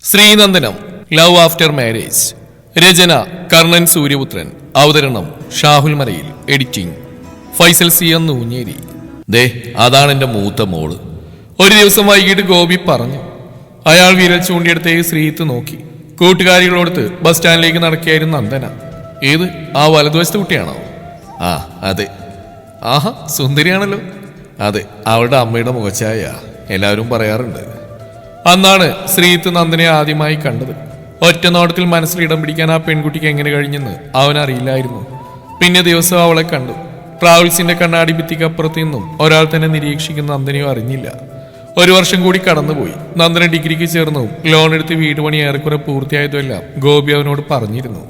ശ്രീനന്ദനം love after marriage. രചന കർണൻ സൂര്യപുത്രൻ. അവതരണം Shahul Malayil. Editing Faisal C N Oonjeri. ദേ അതാണ് എന്റെ മൂത്ത മോള്. ഒരു ദിവസം വൈകിട്ട് ഗോപി പറഞ്ഞു. അയാൾ വിരൽ ചൂണ്ടിയെടുത്തേക്ക് ശ്രീത്ത് നോക്കി. കൂട്ടുകാരികളോടത്ത് ബസ് സ്റ്റാൻഡിലേക്ക് നടക്കുകയായിരുന്നു നന്ദന. ഏത് ആ വലതുവശത്തെ കുട്ടിയാണോ? ആ അതെ. ആഹാ സുന്ദരിയാണല്ലോ. അതെ, അവളുടെ അമ്മയുടെ മുഖച്ഛായ എല്ലാവരും പറയാറുണ്ട്. അന്നാണ് ശ്രീത്ത് നന്ദനെ ആദ്യമായി കണ്ടത്. ഒറ്റ നോട്ടത്തിൽ മനസ്സിൽ ഇടം പിടിക്കാൻ ആ പെൺകുട്ടിക്ക് എങ്ങനെ കഴിഞ്ഞെന്ന് അവനറിയില്ലായിരുന്നു. പിന്നെ ദിവസം അവളെ കണ്ടു. ട്രാവൽസിന്റെ കണ്ണാടി ഭിത്തിക്കപ്പുറത്ത് നിന്നും ഒരാൾ തന്നെ നിരീക്ഷിക്കുന്ന നന്ദനെയോ അറിഞ്ഞില്ല. ഒരു വർഷം കൂടി കടന്നുപോയി. നന്ദന ഡിഗ്രിക്ക് ചേർന്നു. ലോൺ എടുത്ത് വീട് പണി ഏറെക്കുറെ പൂർത്തിയായതുമെല്ലാം ഗോപി അവനോട് പറഞ്ഞിരുന്നു.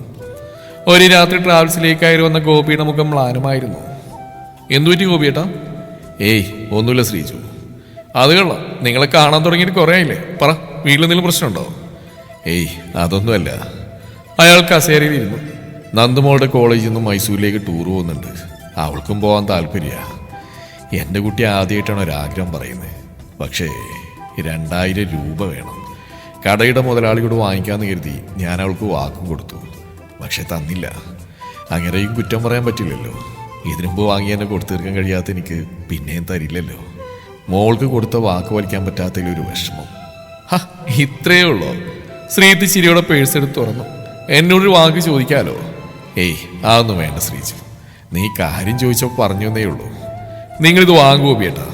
ഒരു രാത്രി ട്രാവൽസിലേക്കായി വന്ന ഗോപിയുടെ മുഖം മ്ലാനമായിരുന്നു. എന്തുപറ്റി ഗോപിയേട്ടാ? ഏയ് ഒന്നുമില്ല ശ്രീജു. അത് കൊള്ളാം, നിങ്ങളെ കാണാൻ തുടങ്ങിയിട്ട് കുറേ ആയില്ലേ. പറ, വീട്ടിലെന്തെങ്കിലും പ്രശ്നമുണ്ടോ? ഏയ് അതൊന്നുമല്ല. അയാൾ കസേരയിലിരുന്നു. നന്ദുമോളുടെ കോളേജിൽ നിന്നും മൈസൂരിലേക്ക് ടൂർ പോകുന്നുണ്ട്. അവൾക്കും പോകാൻ താല്പര്യമാണ്. എൻ്റെ കുട്ടി ആദ്യമായിട്ടാണ് ഒരാഗ്രഹം പറയുന്നത്. പക്ഷേ 2000 രൂപ വേണം. കടയുടെ മുതലാളിയോട് വാങ്ങിക്കാമെന്ന് കരുതി ഞാൻ അവൾക്ക് വാക്കും കൊടുത്തു. പക്ഷെ തന്നില്ല. അങ്ങനെയും കുറ്റം പറയാൻ പറ്റില്ലല്ലോ. ഇതിനുമ്പ് വാങ്ങി എന്നെ കൊടുത്തു തീർക്കാൻ കഴിയാത്ത എനിക്ക് പിന്നെയും തരില്ലല്ലോ. മോൾക്ക് കൊടുത്ത വാക്ക് വലിക്കാൻ പറ്റാത്തതിലൊരു വിഷമം. ഇത്രയേ ഉള്ളോ? ശ്രീത്ത് ചിരിയോടെ പേഴ്സ് എടുത്ത് തുറന്നു. എന്നോടൊരു വാക്ക് ചോദിക്കാലോ? ഏയ് അതൊന്നും വേണ്ട ശ്രീജു. നീ കാര്യം ചോദിച്ചപ്പോൾ പറഞ്ഞു എന്നേ ഉള്ളൂ. നിങ്ങളിത് വാങ്ങുമോ ബേട്ടാ?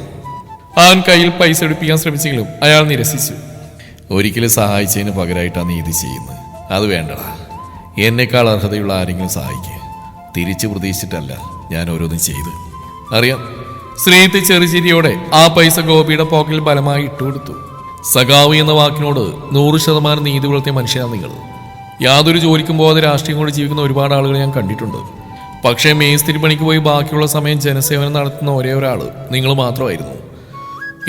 അവൻ കയ്യിൽ പൈസ എടുപ്പിക്കാൻ ശ്രമിച്ചെങ്കിലും അയാൾ നിരസിച്ചു. ഒരിക്കലും സഹായിച്ചതിന് പകരമായിട്ടാണ് നീ ഇത് ചെയ്യുന്നത്. അത് വേണ്ടടാ. എന്നേക്കാൾ അർഹതയുള്ള ആരെങ്കിലും സഹായിക്കുക. തിരിച്ചു പ്രതീക്ഷിച്ചിട്ടല്ല ഞാൻ ഓരോന്നും ചെയ്ത്. അറിയാം. ശ്രീത്ത് ചെറുചിരിയോടെ ആ പൈസ ഗോപിയുടെ പോക്കറ്റിൽ ബലമായി ഇട്ടുകൊടുത്തു. സഖാവ് എന്ന വാക്കിനോട് 100% നീതി പുലർത്തിയ മനുഷ്യനാണ് നിങ്ങൾ. യാതൊരു ജോലിക്കും പോകാതെ രാഷ്ട്രീയം കൊണ്ട് ജീവിക്കുന്ന ഒരുപാട് ആളുകൾ ഞാൻ കണ്ടിട്ടുണ്ട്. പക്ഷേ മേസ്തിരി പണിക്ക് പോയി ബാക്കിയുള്ള സമയം ജനസേവനം നടത്തുന്ന ഒരേ ഒരാൾ നിങ്ങൾ മാത്രമായിരുന്നു.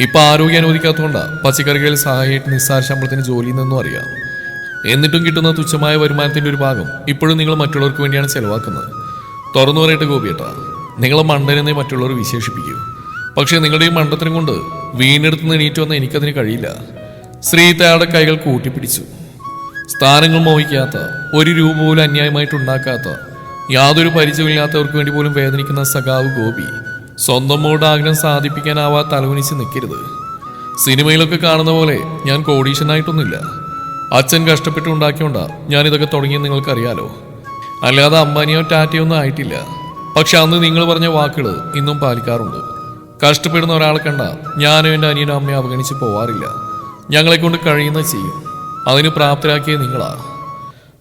ഇപ്പം ആരോഗ്യം അനുവദിക്കാത്തതുകൊണ്ടാണ് പച്ചക്കറികളിൽ സഹായിയായിട്ട് നിസ്സാര ശമ്പളത്തിന് ജോലിയിൽ നിന്നും അറിയാം. എന്നിട്ടും കിട്ടുന്ന തുച്ഛമായ വരുമാനത്തിൻ്റെ ഒരു ഭാഗം ഇപ്പോഴും നിങ്ങൾ മറ്റുള്ളവർക്ക് വേണ്ടിയാണ് ചെലവാക്കുന്നത്. തുറന്നു പറയട്ടെ ഗോപിയേട്ടാ, നിങ്ങളെ മണ്ടനെന്നേ മറ്റുള്ളവർ വിശേഷിപ്പിക്കൂ. പക്ഷേ നിങ്ങളുടെ ഈ മണ്ടത്തിനും കൊണ്ട് വീണ്ടെടുത്ത് എണീറ്റ് വന്ന എനിക്കതിന് കഴിയില്ല. ശ്രീത്ത് അയാളുടെ കൈകൾ കൂട്ടിപ്പിടിച്ചു. സ്ഥാനങ്ങൾ മോഹിക്കാത്ത, 1 രൂപ പോലും അന്യായമായിട്ടുണ്ടാക്കാത്ത, യാതൊരു പരിചയമില്ലാത്തവർക്ക് വേണ്ടി പോലും വേദനിക്കുന്ന സഖാവ് ഗോപി സ്വന്തം മോളുടെ ആഗ്രഹം സാധിപ്പിക്കാനാവാ തലവനിച്ച് നിൽക്കരുത്. സിനിമയിലൊക്കെ കാണുന്ന പോലെ ഞാൻ കോടീശനായിട്ടൊന്നുമില്ല. അച്ഛൻ കഷ്ടപ്പെട്ട് ഉണ്ടാക്കിയോണ്ടാ ഞാനിതൊക്കെ തുടങ്ങിയെന്ന് നിങ്ങൾക്കറിയാലോ. അല്ലാതെ അംബാനിയോ ടാറ്റയോ ഒന്നും ആയിട്ടില്ല. പക്ഷെ അന്ന് നിങ്ങൾ പറഞ്ഞ വാക്കുകൾ ഇന്നും പാലിക്കാറുണ്ട്. കഷ്ടപ്പെടുന്ന ഒരാളെ കണ്ട ഞാനും എൻ്റെ അനിയനും അമ്മയെ അവഗണിച്ച് പോവാറില്ല. ഞങ്ങളെ കൊണ്ട് കഴിയുന്നത് ചെയ്യും. അതിന് പ്രാപ്തരാക്കിയത് നിങ്ങളാ.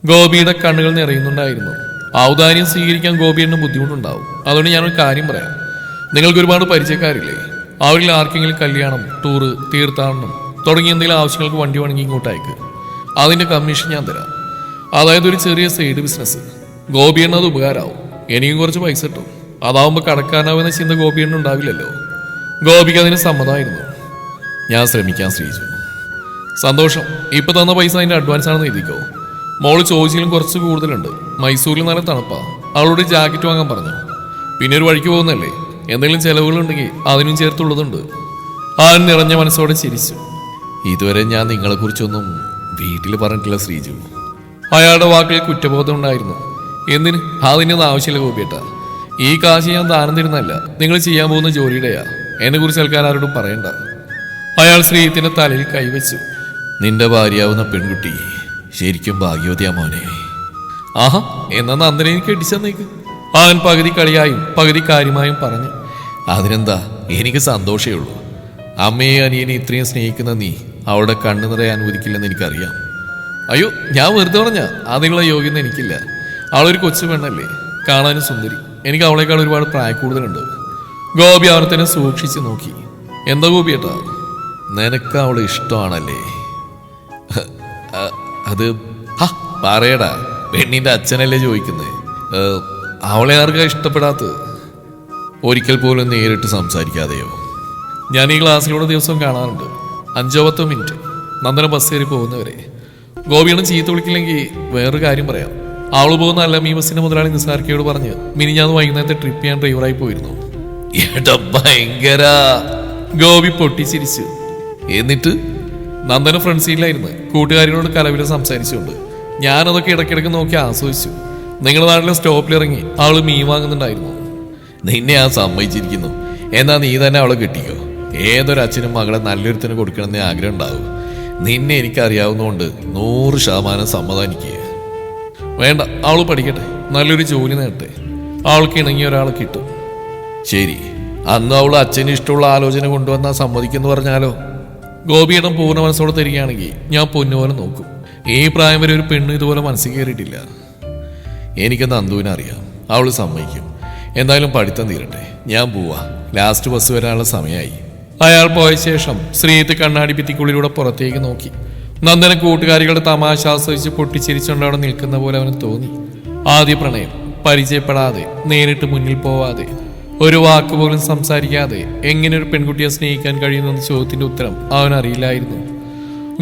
ഗോപിയുടെ കണ്ണുകൾ നിറയുന്നുണ്ടായിരുന്നു. ഔദാര്യം സ്വീകരിക്കാൻ ഗോപിയുടെ ബുദ്ധിമുട്ടുണ്ടാവും. അതുകൊണ്ട് ഞാനൊരു കാര്യം പറയാം. നിങ്ങൾക്ക് ഒരുപാട് പരിചയക്കാരില്ലേ? അവരിൽ ആർക്കെങ്കിലും കല്യാണം, ടൂറ്, തീർത്ഥാടനം തുടങ്ങിയ എന്തെങ്കിലും ആവശ്യങ്ങൾക്ക് വണ്ടി വേണമെങ്കിൽ ഇങ്ങോട്ട് അയക്ക്. അതിൻ്റെ കമ്മീഷൻ ഞാൻ തരാം. അതായത് ഒരു ചെറിയ സൈഡ് ബിസിനസ്. ഗോപിയെണ്ണത് ഉപകാരമാവും. എനിക്കും കുറച്ച് പൈസ കിട്ടും. അതാവുമ്പോൾ കടക്കാനാവുന്ന ചിന്ത ഗോപിയെണ്ണ ഉണ്ടാവില്ലല്ലോ. ഗോപിക്ക് അതിന് സമ്മതമായിരുന്നു. ഞാൻ ശ്രമിക്കാം ശ്രീജു. സന്തോഷം. ഇപ്പം തന്ന പൈസ അതിൻ്റെ അഡ്വാൻസ് ആണെന്ന് എഴുതിക്കോ. മോള് ചോദിച്ചാലും കുറച്ച് കൂടുതലുണ്ട്. മൈസൂരിൽ നല്ല തണുപ്പാ. അവളോട് ജാക്കറ്റ് വാങ്ങാൻ പറഞ്ഞു. പിന്നെ ഒരു വഴിക്ക് പോകുന്നല്ലേ, എന്തെങ്കിലും ചിലവുകളുണ്ടെങ്കിൽ അതിനും ചേർത്തുള്ളതുണ്ട്. അവൻ നിറഞ്ഞ മനസ്സോടെ ചിരിച്ചു. ഇതുവരെ ഞാൻ നിങ്ങളെക്കുറിച്ചൊന്നും വീട്ടിൽ പറഞ്ഞിട്ടില്ല ശ്രീജു. അയാളുടെ വാക്കിൽ കുറ്റബോധം ഉണ്ടായിരുന്നു. എന്തിന്? അതിനൊന്നും ആവശ്യമില്ല ഗോപിയേട്ടാ. ഈ കാശ് ഞാൻ ദാനം തരുന്നതല്ല, നിങ്ങൾ ചെയ്യാൻ പോകുന്ന ജോലിയുടെയാ. എന്നെ കുറിച്ച് ആൾക്കാർ ആരോടും പറയണ്ട. അയാൾ ശ്രീത്തിന്റെ തലയിൽ കൈവച്ചു. നിന്റെ ഭാര്യയാവുന്ന പെൺകുട്ടി ശരിക്കും ഭാഗ്യവതിയാ മോനെ. ആഹാ, എന്നാ നന്ദനെ എനിക്ക് ഇടിച്ചെന്നേക്ക്. അവൻ പകുതി കളിയായും പകുതി കാര്യമായും പറഞ്ഞു. അതിനെന്താ, എനിക്ക് സന്തോഷമേ ഉള്ളൂ. അമ്മയെ അനിയനെ ഇത്രയും സ്നേഹിക്കുന്ന നീ അവളുടെ കണ്ണു നിറയെ അനുവദിക്കില്ലെന്ന് എനിക്കറിയാം. അയ്യോ, ഞാൻ വെറുതെ പറഞ്ഞ അതിനുള്ള യോഗ്യത എനിക്കില്ല. അവളൊരു കൊച്ചു പെണ്ണല്ലേ, കാണാനും സുന്ദരി. എനിക്ക് അവളേക്കാൾ ഒരുപാട് പ്രായക്കൂടുതലുണ്ട്. ഗോപി അവനെ തന്നെ സൂക്ഷിച്ച് നോക്കി. എന്താ ഗോപിയേട്ടാ, നിനക്ക് അവളെ ഇഷ്ടമാണല്ലേ? അത് പറയടാ, പെണ്ണിന്റെ അച്ഛനല്ലേ ചോദിക്കുന്നത്. അവളെ ആർക്കാ ഇഷ്ടപ്പെടാത്തത്? ഒരിക്കൽ പോലും നേരിട്ട് സംസാരിക്കാതെയോ? ഞാൻ ഈ ക്ലാസ്സിലൂടെ ദിവസവും കാണാറുണ്ട്. 5-10 മിനിറ്റ് നന്ദന ബസ് കയറി പോകുന്നവരെ. ഗോപിയാണ് ചീത്ത വിളിക്കില്ലെങ്കിൽ വേറൊരു കാര്യം പറയാം. അവള് പോകുന്ന അല്ല ഈ ബസ്സിന്റെ മുതലാളി നിസാർക്കയോട് പറഞ്ഞ് മിനിഞ്ഞാന്ന് വൈകുന്നേരത്തെ ട്രിപ്പ് ഞാൻ ഡ്രൈവറായി പോയിരുന്നു. ഭയങ്കര ഗോപി പൊട്ടിച്ചിരിച്ചു. എന്നിട്ട് നന്ദന ഫ്രണ്ട് സീറ്റിലായിരുന്നു കൂട്ടുകാരികളോട് കലവില സംസാരിച്ചുകൊണ്ട്. ഞാനതൊക്കെ ഇടയ്ക്കിടയ്ക്ക് നോക്കി ആസ്വദിച്ചു. നിങ്ങളുടെ നാട്ടിലെ സ്റ്റോപ്പിലിറങ്ങി അവള് മീൻ വാങ്ങുന്നുണ്ടായിരുന്നു. നിന്നെ ഞാൻ സമ്മതിച്ചിരിക്കുന്നു. എന്നാ നീ തന്നെ അവളെ കിട്ടിക്കോ. ഏതൊരച്ഛനും മകളെ നല്ലൊരുത്തിന് കൊടുക്കണമെന്നേ ആഗ്രഹം ഉണ്ടാവും. നിന്നെ എനിക്കറിയാവുന്നതുകൊണ്ട് 100% സമ്മതാനിക്കുക. വേണ്ട, അവള് പഠിക്കട്ടെ, നല്ലൊരു ജോലി നേടട്ടെ, അവൾക്ക് ഇണങ്ങിയ ഒരാളെ കിട്ടും. ശരി, അന്ന് അവൾ അച്ഛന് ഇഷ്ടമുള്ള ആലോചന കൊണ്ടുവന്നാൽ സമ്മതിക്കെന്ന് പറഞ്ഞാലോ? ഗോപിയിടം പൂർണ്ണ മനസ്സോടെ തരികയാണെങ്കിൽ ഞാൻ പൊന്നുപോലെ നോക്കും. ഈ പ്രായം വരെ ഒരു പെണ്ണ് ഇതുപോലെ മനസ്സിൽ കയറിയിട്ടില്ല. എനിക്ക് നന്ദുവിനെ അറിയാം, അവൾ സമ്മതിക്കും. എന്തായാലും പഠിത്തം തീരട്ടെ, ഞാൻ പോവാ. ലാസ്റ്റ് ബസ് വരാനുള്ള സമയമായി. അയാൾ പോയ ശേഷം ശ്രീത്ത് കണ്ണാടി ഭിത്തിക്കുള്ളിലൂടെ പുറത്തേക്ക് നോക്കി. നന്ദന കൂട്ടുകാരികളുടെ തമാശ ആസ്വദിച്ച് പൊട്ടിച്ചിരിച്ചുകൊണ്ട് അവിടെ നിൽക്കുന്ന പോലെ അവന് തോന്നി. ആദ്യ പ്രണയം, പരിചയപ്പെടാതെ, നേരിട്ട് മുന്നിൽ പോവാതെ, ഒരു വാക്കുപോലും സംസാരിക്കാതെ എങ്ങനെ ഒരു പെൺകുട്ടിയെ സ്നേഹിക്കാൻ കഴിയുന്ന ചോദ്യത്തിന്റെ ഉത്തരം അവനറിയില്ലായിരുന്നു.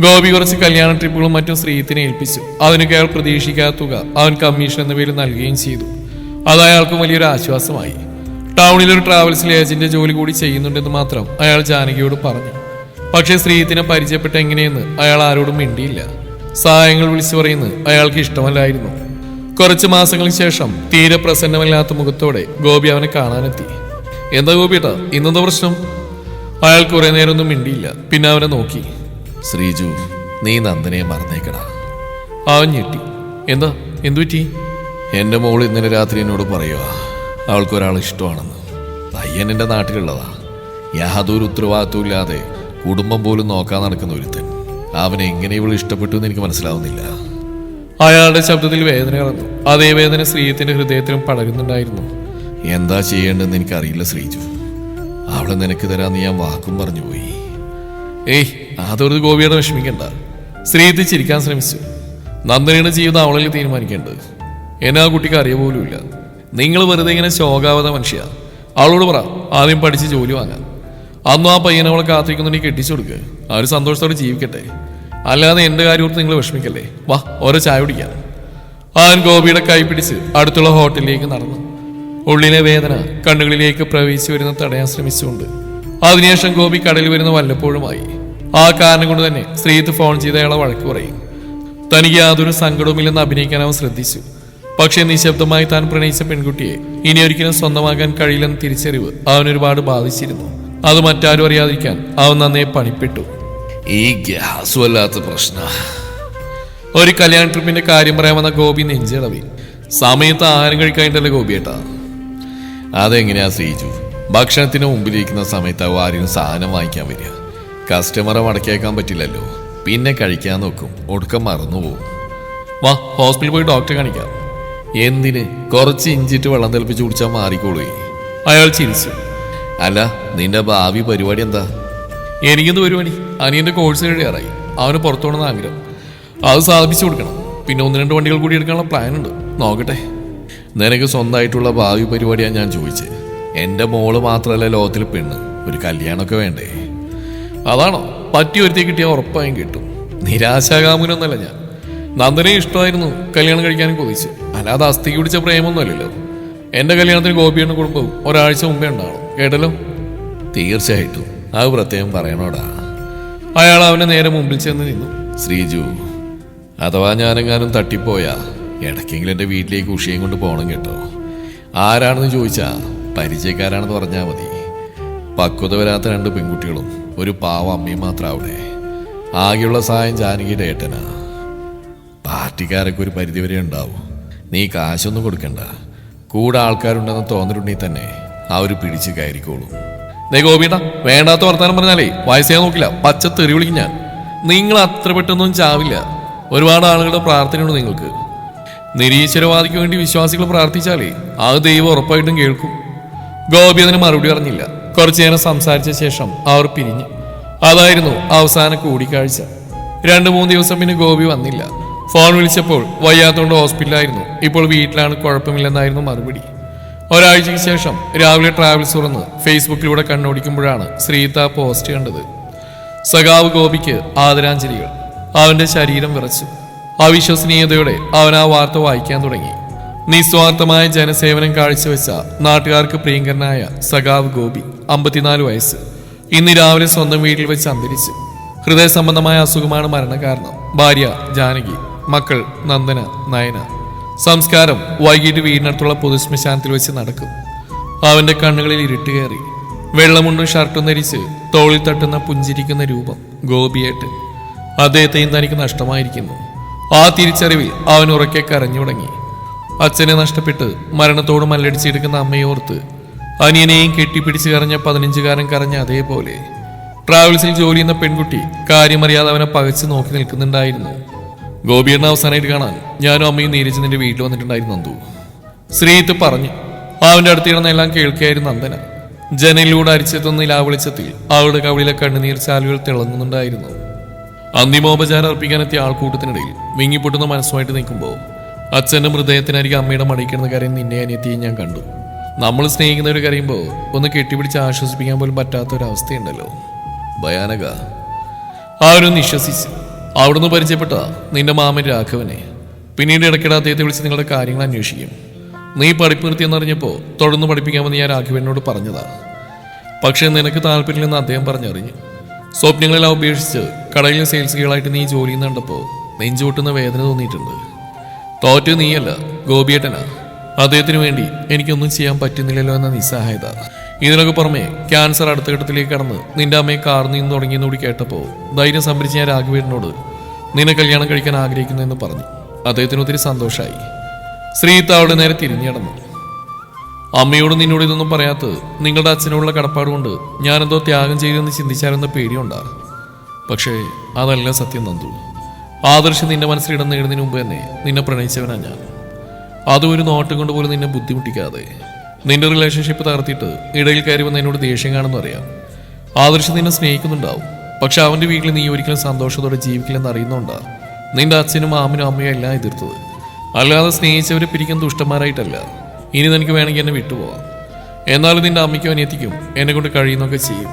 ഗോപി കുറച്ച് കല്യാണ ട്രിപ്പുകളും മറ്റും ശ്രീത്തിനെ ഏൽപ്പിച്ചു. അതിനൊക്കെ അയാൾ പ്രതീക്ഷിക്കാത്ത തുക അവൻ കമ്മീഷൻ എന്ന പേരിൽ നൽകുകയും ചെയ്തു. അത് അയാൾക്കും വലിയൊരു ആശ്വാസമായി. ടൗണിലൊരു ട്രാവൽസിൽ ഏജന്റ് ജോലി കൂടി ചെയ്യുന്നുണ്ടെന്ന് മാത്രം അയാൾ ജാനകിയോട് പറഞ്ഞു. പക്ഷേ ശ്രീത്തിനെ പരിചയപ്പെട്ട എങ്ങനെയെന്ന് അയാൾ ആരോടും മിണ്ടിയില്ല. സഹായങ്ങൾ വിളിച്ചു പറയുന്നത് അയാൾക്ക് ഇഷ്ടമല്ലായിരുന്നു. കുറച്ച് മാസങ്ങൾക്ക് ശേഷം തീരെ പ്രസന്നമല്ലാത്ത മുഖത്തോടെ ഗോപി അവനെ കാണാനെത്തി. എന്താ ഗോപിയേട്ടാ, ഇന്നെന്താ പ്രശ്നം? അയാൾ കുറെ നേരമൊന്നും മിണ്ടിയില്ല. പിന്നെ അവനെ നോക്കി. ശ്രീജു, നീ നന്ദനെ മറന്നേക്കടാ. അവൻ ഞെട്ടി. എന്താ, എന്തുപറ്റി? എന്റെ മോള് ഇന്നലെ രാത്രി എന്നോട് പറയുക അവൾക്കൊരാൾ ഇഷ്ടമാണെന്ന്. പയ്യൻ എൻ്റെ നാട്ടിലുള്ളതാ. യാതൊരു ഉത്തരവാദിത്വം ഇല്ലാതെ കുടുംബം പോലും നോക്കാൻ നടക്കുന്ന ഒരുത്തൻ. അവനെ എങ്ങനെ ഇവൾ ഇഷ്ടപ്പെട്ടു എന്ന് എനിക്ക് മനസ്സിലാവുന്നില്ല. അയാളുടെ ശബ്ദത്തിൽ വേദന കലർന്നു. അതേ വേദന ശ്രീയത്തിന്റെ ഹൃദയത്തിലും പടരുന്നുണ്ടായിരുന്നു. എന്താ ചെയ്യേണ്ടതെന്ന് എനിക്കറിയില്ല ശ്രീജു. അവളെ നിനക്ക് തരാന്ന് ഞാൻ വാക്കും പറഞ്ഞു പോയി. ഏയ്, അതൊരു ഗോപിയുടെ വിഷമിക്കണ്ട. ശ്രീയത്ത് ചിരിക്കാൻ ശ്രമിച്ചു. നന്ദനയുടെ ജീവിതം അവളിൽ തീരുമാനിക്കേണ്ടത്. എന്നെ ആ കുട്ടിക്ക് അറിയ പോലുമില്ല. നിങ്ങൾ വെറുതെ ഇങ്ങനെ ശോകാവത മനുഷ്യ. അവളോട് പറ ആദ്യം പഠിച്ച് ജോലി വാങ്ങാൻ. അന്നും ആ പയ്യനെ അവളെ കാത്തിരിക്കുന്നുണ്ടെങ്കിൽ കെട്ടിച്ചു കൊടുക്കുക. അവർ സന്തോഷത്തോടെ ജീവിക്കട്ടെ. അല്ലാതെ എന്റെ കാര്യം ഓർത്ത് നിങ്ങൾ വിഷമിക്കല്ലേ. വാ, ഓരോ ചായ കുടിക്കാൻ. അവൻ ഗോപിയുടെ കൈ പിടിച്ച് അടുത്തുള്ള ഹോട്ടലിലേക്ക് നടന്നു. ഉള്ളിലെ വേദന കണ്ണുകളിലേക്ക് പ്രവേശിച്ചു വരുന്ന തടയാൻ ശ്രമിച്ചുകൊണ്ട്. അതിനുശേഷം ഗോപി കടലിൽ വരുന്ന വല്ലപ്പോഴുമായി. ആ കാരണം കൊണ്ട് തന്നെ ശ്രീത്ത് ഫോൺ ചെയ്ത് അയാളെ വഴക്ക് പറയും. തനിക്ക് യാതൊരു സങ്കടവുമില്ലെന്ന് അഭിനയിക്കാൻ അവൻ ശ്രദ്ധിച്ചു. പക്ഷെ നിശബ്ദമായി താൻ പ്രണയിച്ച പെൺകുട്ടിയെ ഇനി ഒരിക്കലും സ്വന്തമാക്കാൻ കഴിയില്ലെന്ന് തിരിച്ചറിവ് അവൻ ഒരുപാട് ബാധിച്ചിരുന്നു. അത് മറ്റാരും അറിയാതിരിക്കാൻ അവൻ നന്നേ പണിപ്പെട്ടു. ഈ ഗ്യാസ് വല്ലാത്ത പ്രശ്ന. ഒരു കല്യാണ ട്രിപ്പിന്റെ കാര്യം പറയാമെന്ന ഗോപി നെഞ്ചിളവി. സമയത്ത് ആഹാരം കഴിക്കാനിട്ടല്ലേ ഗോപിയേട്ടാ? അതെങ്ങനെയാ ശ്രീജു? ഭക്ഷണത്തിന് മുമ്പിലിരിക്കുന്ന സമയത്താവും ആരും സാധനം വാങ്ങിക്കാൻ വരിക. കസ്റ്റമറെ മടക്കിയേക്കാൻ പറ്റില്ലല്ലോ. പിന്നെ കഴിക്കാൻ നോക്കും, ഒടുക്കം മറന്നുപോകും. വാ, ഹോസ്പിറ്റലിൽ പോയി ഡോക്ടറെ കാണിക്കാം. എന്തിന്? കുറച്ച് ഇഞ്ചിട്ട് വെള്ളം തിളപ്പിച്ച് കുടിച്ചാൽ മാറിക്കോളൂ. അയാൾ ചിരിച്ചു. അല്ല, നിന്റെ ഭാവി പരിപാടി എന്താ? എനിക്കെന്ത് പരിപാടി? അനിയന്റെ കോഴ്സ് കഴിയാറായി. അവന് പുറത്തുപോകണമെന്ന് ആഗ്രഹം. അത് സാധിപ്പിച്ചു കൊടുക്കണം. പിന്നെ 1-2 വണ്ടികൾ കൂടി എടുക്കാനുള്ള പ്ലാൻ ഉണ്ട്. നോക്കട്ടെ. നിനക്ക് സ്വന്തമായിട്ടുള്ള ഭാവി പരിപാടിയാണ് ഞാൻ ചോദിച്ചത്. എൻ്റെ മോള് മാത്രമല്ല ലോകത്തിൽ പെണ്ണ്. ഒരു കല്യാണമൊക്കെ വേണ്ടേ? അതാണോ? പറ്റി ഒരുത്തി കിട്ടിയാൽ ഉറപ്പായും കിട്ടും. നിരാശാകാമുനൊന്നല്ല ഞാൻ. നന്ദനെ ഇഷ്ടമായിരുന്നു, കല്യാണം കഴിക്കാനും കൊതിച്ചു. അല്ലാതെ അസ്ഥിക്ക് പിടിച്ച പ്രേമൊന്നുമല്ലല്ലോ. എൻ്റെ കല്യാണത്തിന് ഗോപിയുടെ കുടുംബവും ഒരാഴ്ച മുമ്പേ ഉണ്ടാവണം. കേട്ടല്ലോ? തീർച്ചയായിട്ടും. അത് പ്രത്യേകം പറയണോടാ. അയാൾ അവനെ നേരെ മുമ്പിൽ ചെന്ന് നിന്നു. ശ്രീജു, അഥവാ ഞാനെങ്ങാനും തട്ടിപ്പോയാ ഇടയ്ക്കെങ്കിലും എൻ്റെ വീട്ടിലേക്ക് ഉഷയും കൊണ്ട് പോകണം കേട്ടോ. ആരാണെന്ന് ചോദിച്ചാ പരിചയക്കാരാണെന്ന് പറഞ്ഞാൽ മതി. പക്വത വരാത്ത 2 പെൺകുട്ടികളും ഒരു പാവ അമ്മയും മാത്രം അവിടെ. ആകെയുള്ള സഹായം ജാനകിയുടെ ഏട്ടനാ. പാർട്ടിക്കാരൊക്കെ ഒരു പരിധിവരെ ഉണ്ടാവും. നീ കാശൊന്നും കൊടുക്കണ്ട. കൂടെ ആൾക്കാരുണ്ടെന്ന് തോന്നലുണ്ടെങ്കിൽ തന്നെ അവർ പിടിച്ച് കയറിക്കോളും. ഗോപിയേട്ടാ, വേണ്ടാത്ത വർത്താനം പറഞ്ഞാലേ വയസ്സേ നോക്കില്ല, പച്ച തെറി വിളിക്കും ഞാൻ. നിങ്ങൾ അത്ര പെട്ടെന്നൊന്നും ചാവില്ല. ഒരുപാട് ആളുകളുടെ പ്രാർത്ഥനയുണ്ട് നിങ്ങൾക്ക്. നിരീശ്വരവാദിക്ക് വേണ്ടി വിശ്വാസികൾ പ്രാർത്ഥിച്ചാലേ അത് ദൈവം ഉറപ്പായിട്ടും കേൾക്കും. ഗോപി അതിന് മറുപടി പറഞ്ഞില്ല. കുറച്ചു നേരം സംസാരിച്ച ശേഷം അവർ പിരിഞ്ഞു. അതായിരുന്നു അവസാന കൂടിക്കാഴ്ച. 2-3 ദിവസം പിന്നെ ഗോപി വന്നില്ല. ഫോൺ വിളിച്ചപ്പോൾ വയ്യാത്തോണ്ട് ഹോസ്പിറ്റലായിരുന്നു. ഇപ്പോൾ വീട്ടിലാണ്, കുഴപ്പമില്ലെന്നായിരുന്നു മറുപടി. ഒരാഴ്ചയ്ക്ക് ശേഷം രാവിലെ ട്രാവൽസ് തുറന്ന് ഫേസ്ബുക്കിലൂടെ കണ്ണോടിക്കുമ്പോഴാണ് ശ്രീത പോസ്റ്റ് കണ്ടത്. സഖാവ് ഗോപിക്ക് ആദരാഞ്ജലികൾ. അവന്റെ ശരീരം വിറച്ചു. അവിശ്വസനീയതയോടെ അവൻ ആ വാർത്ത വായിക്കാൻ തുടങ്ങി. നിസ്വാർത്ഥമായ ജനസേവനം കാഴ്ചവെച്ച നാട്ടുകാർക്ക് പ്രിയങ്കരനായ സഖാവ് ഗോപി, 54 വയസ്സ്, ഇന്ന് രാവിലെ സ്വന്തം വീട്ടിൽ വെച്ച് അന്തരിച്ചു. ഹൃദയ സംബന്ധമായ അസുഖമാണ് മരണകാരണം. ഭാര്യ ജാനകി, മക്കൾ നന്ദന, നയന. സംസ്കാരം വൈകിട്ട് വീടിനടുത്തുള്ള പൊതുശ്മശാനത്തിൽ വെച്ച് നടക്കും. അവന്റെ കണ്ണുകളിൽ ഇരുട്ട് കയറി. വെള്ളമുണ്ടും ഷർട്ടും ധരിച്ച് തോളിൽ തട്ടുന്ന പുഞ്ചിരിക്കുന്ന രൂപം ഗോപിയേട്ടൻ. അദ്ദേഹത്തെയും തനിക്ക് നഷ്ടമായിരിക്കുന്നു. ആ തിരിച്ചറിവിൽ അവൻ ഉറക്കെ കരഞ്ഞു തുടങ്ങി. അച്ഛനെ നഷ്ടപ്പെട്ട് മരണത്തോട് മല്ലടിച്ചെടുക്കുന്ന അമ്മയോർത്ത് അനിയനെയും കെട്ടിപ്പിടിച്ച് കരഞ്ഞ 15-കാരൻ കരഞ്ഞ അതേപോലെ ട്രാവൽസിൽ ജോലി ചെയ്യുന്ന പെൺകുട്ടി കാര്യമറിയാതെ അവനെ പകച്ചു നോക്കി നിൽക്കുന്നുണ്ടായിരുന്നു. ഗോപിയേട്ടനെ അവസാനമായിട്ട് കാണാൻ ഞാനും അമ്മയും നീരജ് നിന്റെ വീട്ടിൽ വന്നിട്ടുണ്ടായിരുന്നു നന്ദു. ശ്രീത്ത് പറഞ്ഞു. അവന്റെ അടുത്തിരുന്ന എല്ലാം കേൾക്കുകയായിരുന്നു നന്ദന. ജനലിലൂടെ അരിച്ചെത്തുന്ന നിലാവെളിച്ചത്തിൽ അവളുടെ കവിളിലെ കണ്ണുനീർ ചാലുകൾ തിളങ്ങുന്നുണ്ടായിരുന്നു. അന്തിമോപചാരം അർപ്പിക്കാനെത്തിയ ആൾക്കൂട്ടത്തിനിടയിൽ വിങ്ങിപ്പൊട്ടുന്ന മനസ്സുമായിട്ട് നിൽക്കുമ്പോൾ അച്ഛന്റെ മൃദയത്തിനരികെ അമ്മയുടെ മടിക്കുന്ന കാര്യം നിന്നെ അനിയത്തിയും ഞാൻ കണ്ടു. നമ്മൾ സ്നേഹിക്കുന്നവർ കരയുമ്പോൾ ഒന്ന് കെട്ടിപ്പിടിച്ച് ആശ്വസിപ്പിക്കാൻ പോലും പറ്റാത്തൊരവസ്ഥയുണ്ടല്ലോ. ഭയാനക. അവരൊന്ന് വിശ്വസിച്ച് അവിടുന്ന് പരിചയപ്പെട്ട നിന്റെ മാമൻ രാഘവനെ. പിന്നീട് ഇടയ്ക്കിടെ അദ്ദേഹത്തെ വിളിച്ച് നിങ്ങളുടെ കാര്യങ്ങൾ അന്വേഷിക്കും. നീ പഠിപ്പ് നിർത്തിയെന്നറിഞ്ഞപ്പോൾ തുടർന്ന് പഠിപ്പിക്കാമെന്ന് ഞാൻ രാഘവനോട് പറഞ്ഞതാ. പക്ഷെ നിനക്ക് താല്പര്യമില്ലെന്ന് അദ്ദേഹം പറഞ്ഞറിഞ്ഞു. സ്വപ്നങ്ങളെല്ലാം ഉപേക്ഷിച്ച് കടയിലെ സെയിൽസ് ഗേളായിട്ട് നീ ജോലി ചെയ്യുന്ന കണ്ടപ്പോൾ നെഞ്ചുപൊട്ടുന്ന വേദന തോന്നിയിട്ടുണ്ട്. തോറ്റ് നീയല്ല, ഗോപിയേട്ടനാ. അദ്ദേഹത്തിന് വേണ്ടി എനിക്കൊന്നും ചെയ്യാൻ പറ്റുന്നില്ലല്ലോ എന്ന നിസ്സഹായത. ഇതിനൊക്കെ പുറമെ ക്യാൻസർ അടുത്ത ഘട്ടത്തിലേക്ക് കടന്ന് നിന്റെ അമ്മയെ കാർന്നു നിന്ന് തുടങ്ങിയെന്ന് കൂടി കേട്ടപ്പോൾ ധൈര്യം സംഭരിച്ച് ഞാൻ രാഘവേട്ടനോട് നിന്നെ കല്യാണം കഴിക്കാൻ ആഗ്രഹിക്കുന്നു എന്ന് പറഞ്ഞു. അദ്ദേഹത്തിന് ഒത്തിരി സന്തോഷമായി. ശ്രീത്ത് അവളുടെ നേരെ തിരിഞ്ഞടന്നു. അമ്മയോട് നിന്നോട് ഇതൊന്നും പറയാത്തത് നിങ്ങളുടെ അച്ഛനോടുള്ള കടപ്പാട് കൊണ്ട് ഞാനെന്തോ ത്യാഗം ചെയ്തെന്ന് ചിന്തിച്ചാലെന്ന പേടിയുണ്ടാ. പക്ഷേ അതല്ല സത്യം നന്ദു. ആദർശം നിന്റെ മനസ്സിൽ ഇടം നേടുന്നതിന് മുമ്പ് തന്നെ നിന്നെ പ്രണയിച്ചവനാ ഞാൻ. അതും ഒരു നോട്ടം കൊണ്ട് പോലും നിന്നെ ബുദ്ധിമുട്ടിക്കാതെ. നിന്റെ റിലേഷൻഷിപ്പ് തകർത്തിട്ട് ഇടയിൽ കയറി വന്ന് എന്നോട് ദേഷ്യം കാണുമെന്ന് അറിയാം. ആദർശം നിന്നെ സ്നേഹിക്കുന്നുണ്ടാവും. പക്ഷെ അവന്റെ വീട്ടിൽ നീ ഒരിക്കലും സന്തോഷത്തോടെ ജീവിക്കില്ലെന്ന് അറിയുന്നുണ്ടാ നിന്റെ അച്ഛനും മാമനും അമ്മയും എല്ലാം എതിർത്തത്. അല്ലാതെ സ്നേഹിച്ചവരെ പിരിക്കുന്ന ദുഷ്ടന്മാരായിട്ടല്ല. ഇനി നിനക്ക് വേണമെങ്കിൽ എന്നെ വിട്ടുപോവാം. എന്നാലും നിന്റെ അമ്മയ്ക്കും അനിയത്തിക്കും എന്നെ കൊണ്ട് കഴിയുന്നൊക്കെ ചെയ്യും.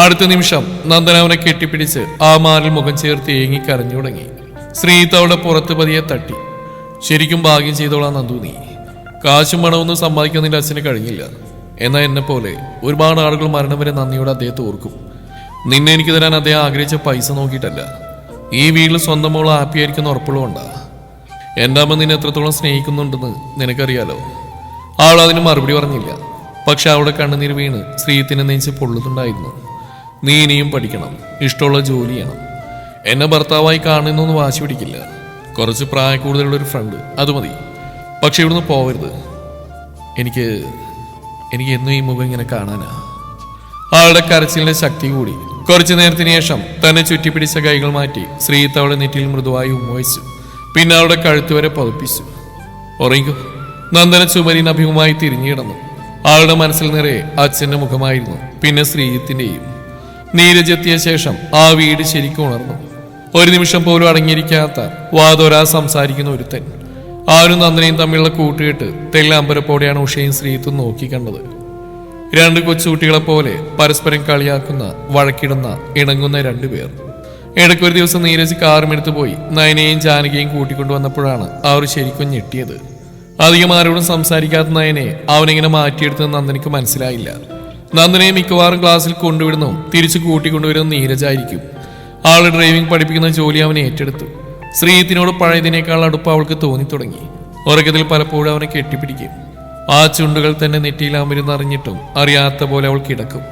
അടുത്ത നിമിഷം നന്ദന അവനെ കെട്ടിപ്പിടിച്ച് ആ മാറിൽ മുഖം ചേർത്ത് ഏങ്ങി കരഞ്ഞു തുടങ്ങി. ശ്രീത്ത് അവളുടെ പുറത്ത് പതിയെ തട്ടി. ശരിക്കും ഭാഗ്യം ചെയ്തോളാം നന്ദു നീ. കാശും പണമൊന്നും സമ്പാദിക്കാൻ നിന്റെ അച്ഛന് കഴിഞ്ഞില്ല. എന്നാൽ എന്നെ പോലെ ഒരുപാട് ആളുകൾ മരണം വരെ നന്ദിയോടെ അദ്ദേഹത്തെ ഓർക്കും. നിന്നെ എനിക്ക് തരാൻ അദ്ദേഹം ആഗ്രഹിച്ച പൈസ നോക്കിയിട്ടല്ല, ഈ വീട്ടിൽ സ്വന്തം മോള് ഹാപ്പി ആയിരിക്കുന്ന ഉറപ്പുള്ളതുകൊണ്ടാ. എൻ്റെ അമ്മ നിന്നെ എത്രത്തോളം സ്നേഹിക്കുന്നുണ്ടെന്ന് നിനക്കറിയാലോ. അവൾ അതിന് മറുപടി പറഞ്ഞില്ല. പക്ഷെ അവളുടെ കണ്ണുനീർ വീണ് ശ്രീത്തിനെ നെഞ്ച് പൊള്ളുന്നുണ്ടായിരുന്നു. നീ ഇനിയും പഠിക്കണം, ഇഷ്ടമുള്ള ജോലി ചെയ്യണം. എന്നെ ഭർത്താവായി കാണുന്നൊന്നും വാശി പിടിക്കില്ല. കുറച്ച് പ്രായ കൂടുതലുള്ള ഒരു ഫ്രണ്ട്, അത് മതി. പക്ഷെ ഇവിടുന്ന് പോവരുത്. എനിക്ക് എന്നും ഈ മുഖം ഇങ്ങനെ കാണാനാ. അവളുടെ കരച്ചിലിന്റെ ശക്തി കൂടി. കുറച്ചു നേരത്തിന് ശേഷം തന്നെ ചുറ്റിപ്പിടിച്ച കൈകൾ മാറ്റി ശ്രീത്ത് അവളുടെ നെറ്റിയിൽ മൃദുവായി ഉമ്മവച്ചു. പിന്നെ അവളുടെ കഴുത്ത് വരെ പതിപ്പിച്ചു. ഉറങ്ങിക്കോ. നന്ദന ചുമരിന് അഭിമുഖമായി തിരിഞ്ഞിടന്നു. അവളുടെ മനസ്സിൽ നിറയെ അച്ഛന്റെ മുഖമായിരുന്നു, പിന്നെ ശ്രീത്തിന്റെയും. നീരജ് എത്തിയ ശേഷം ആ വീട് ശരിക്കും ഉണർന്നു. ഒരു നിമിഷം പോലും അടങ്ങിയിരിക്കാത്ത വാതോരാ സംസാരിക്കുന്ന ഒരുത്തൻ. ആരും നന്ദനയും തമ്മിലുള്ള കൂട്ടുകെട്ട് തെല്ലമ്പരപ്പോടെയാണ് ഉഷയും ശ്രീത്തും നോക്കിക്കണ്ടത്. രണ്ട് കൊച്ചുകുട്ടികളെ പോലെ പരസ്പരം കളിയാക്കുന്ന, വഴക്കിടുന്ന, ഇണങ്ങുന്ന രണ്ടുപേർ. ഇടയ്ക്കൊരു ദിവസം നീരജ് കാറുമെടുത്തു പോയി നയനയെയും ജാനകിയെയും കൂട്ടിക്കൊണ്ടുവന്നപ്പോഴാണ് അവർ ശരിക്കും ഞെട്ടിയത്. അധികം ആരോടും സംസാരിക്കാത്ത നയനെ അവനെങ്ങനെ മാറ്റിയെടുത്തെന്ന് നന്ദനയ്ക്ക് മനസ്സിലായില്ല. നന്ദനയെ മിക്കവാറും ക്ലാസ്സിൽ കൊണ്ടുവിടുന്നു തിരിച്ചു കൂട്ടിക്കൊണ്ടുവരുന്ന നീരജായിരിക്കും. ആള് ഡ്രൈവിംഗ് പഠിപ്പിക്കുന്ന ജോലി അവനെ ഏറ്റെടുത്തു. ശ്രീത്തിനോട് പഴയതിനേക്കാൾ അടുപ്പം അവൾക്ക് തോന്നി തുടങ്ങി. ഉറക്കത്തിൽ പലപ്പോഴും അവനെ കെട്ടിപ്പിടിക്കും. ആ ചുണ്ടുകൾ തന്നെ നെറ്റിയിലാമരുന്നറിഞ്ഞിട്ടും അറിയാത്ത പോലെ അവൾ കിടക്കും.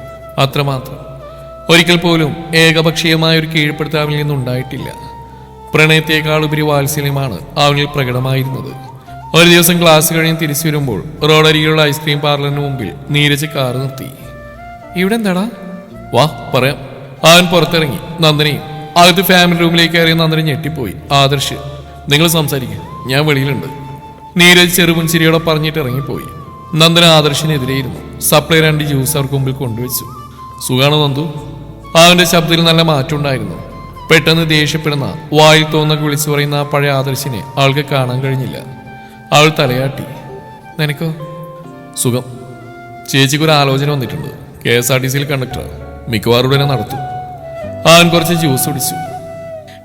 അത്രമാത്രം. ഒരിക്കൽ പോലും ഏകപക്ഷീയമായ ഒരു കീഴ്പ്പെടുത്തൽ അവനിൽ നിന്നുണ്ടായിട്ടില്ല. പ്രണയത്തേക്കാൾ ഉപരി വാത്സല്യമാണ് അവനിൽ പ്രകടമായിരുന്നത്. ഒരു ദിവസം ക്ലാസ് കഴിഞ്ഞ് തിരിച്ചു വരുമ്പോൾ റോഡരികിലുള്ള ഐസ്ക്രീം പാർലറിന് മുമ്പിൽ നീരജ് കാറ് നിർത്തി. ഇവിടെ എന്താടാ? വാ പറയാം. അവൻ പുറത്തിറങ്ങി. നന്ദനയും അകത്ത് ഫാമിലി റൂമിലേക്ക് കയറിയ നന്ദന ഞെട്ടിപ്പോയി. ആദർശ്, നിങ്ങൾ സംസാരിക്കുക, ഞാൻ വെളിയിലുണ്ട്. നീരജ് ചെറുപുഞ്ചിരിയോടെ പറഞ്ഞിട്ട് ഇറങ്ങിപ്പോയി. നന്ദന ആദർശിനെതിരെയിരുന്നു. സപ്ലൈ 2 ജ്യൂസ് അവർക്ക് മുമ്പിൽ കൊണ്ടുവച്ചു. സുഖാണോ നന്ദു? അവന്റെ ശബ്ദത്തിൽ നല്ല മാറ്റമുണ്ടായിരുന്നു. പെട്ടെന്ന് ദേഷ്യപ്പെടുന്ന, വായിൽ തോന്നൊക്കെ വിളിച്ചു പറയുന്ന ആ പഴയ ആദർശിനെ അവൾക്ക് കാണാൻ കഴിഞ്ഞില്ല. അവൾ തലയാട്ടി. നിനക്കോ? സുഖം. ചേച്ചിക്കൊരു ആലോചന വന്നിട്ടുണ്ട്. KSRTCയിൽ കണ്ടക്ടറാണ്. മിക്കവാറും ഉടനെ നടത്തും. അവൻ കുറച്ച് ജ്യൂസ് കുടിച്ചു.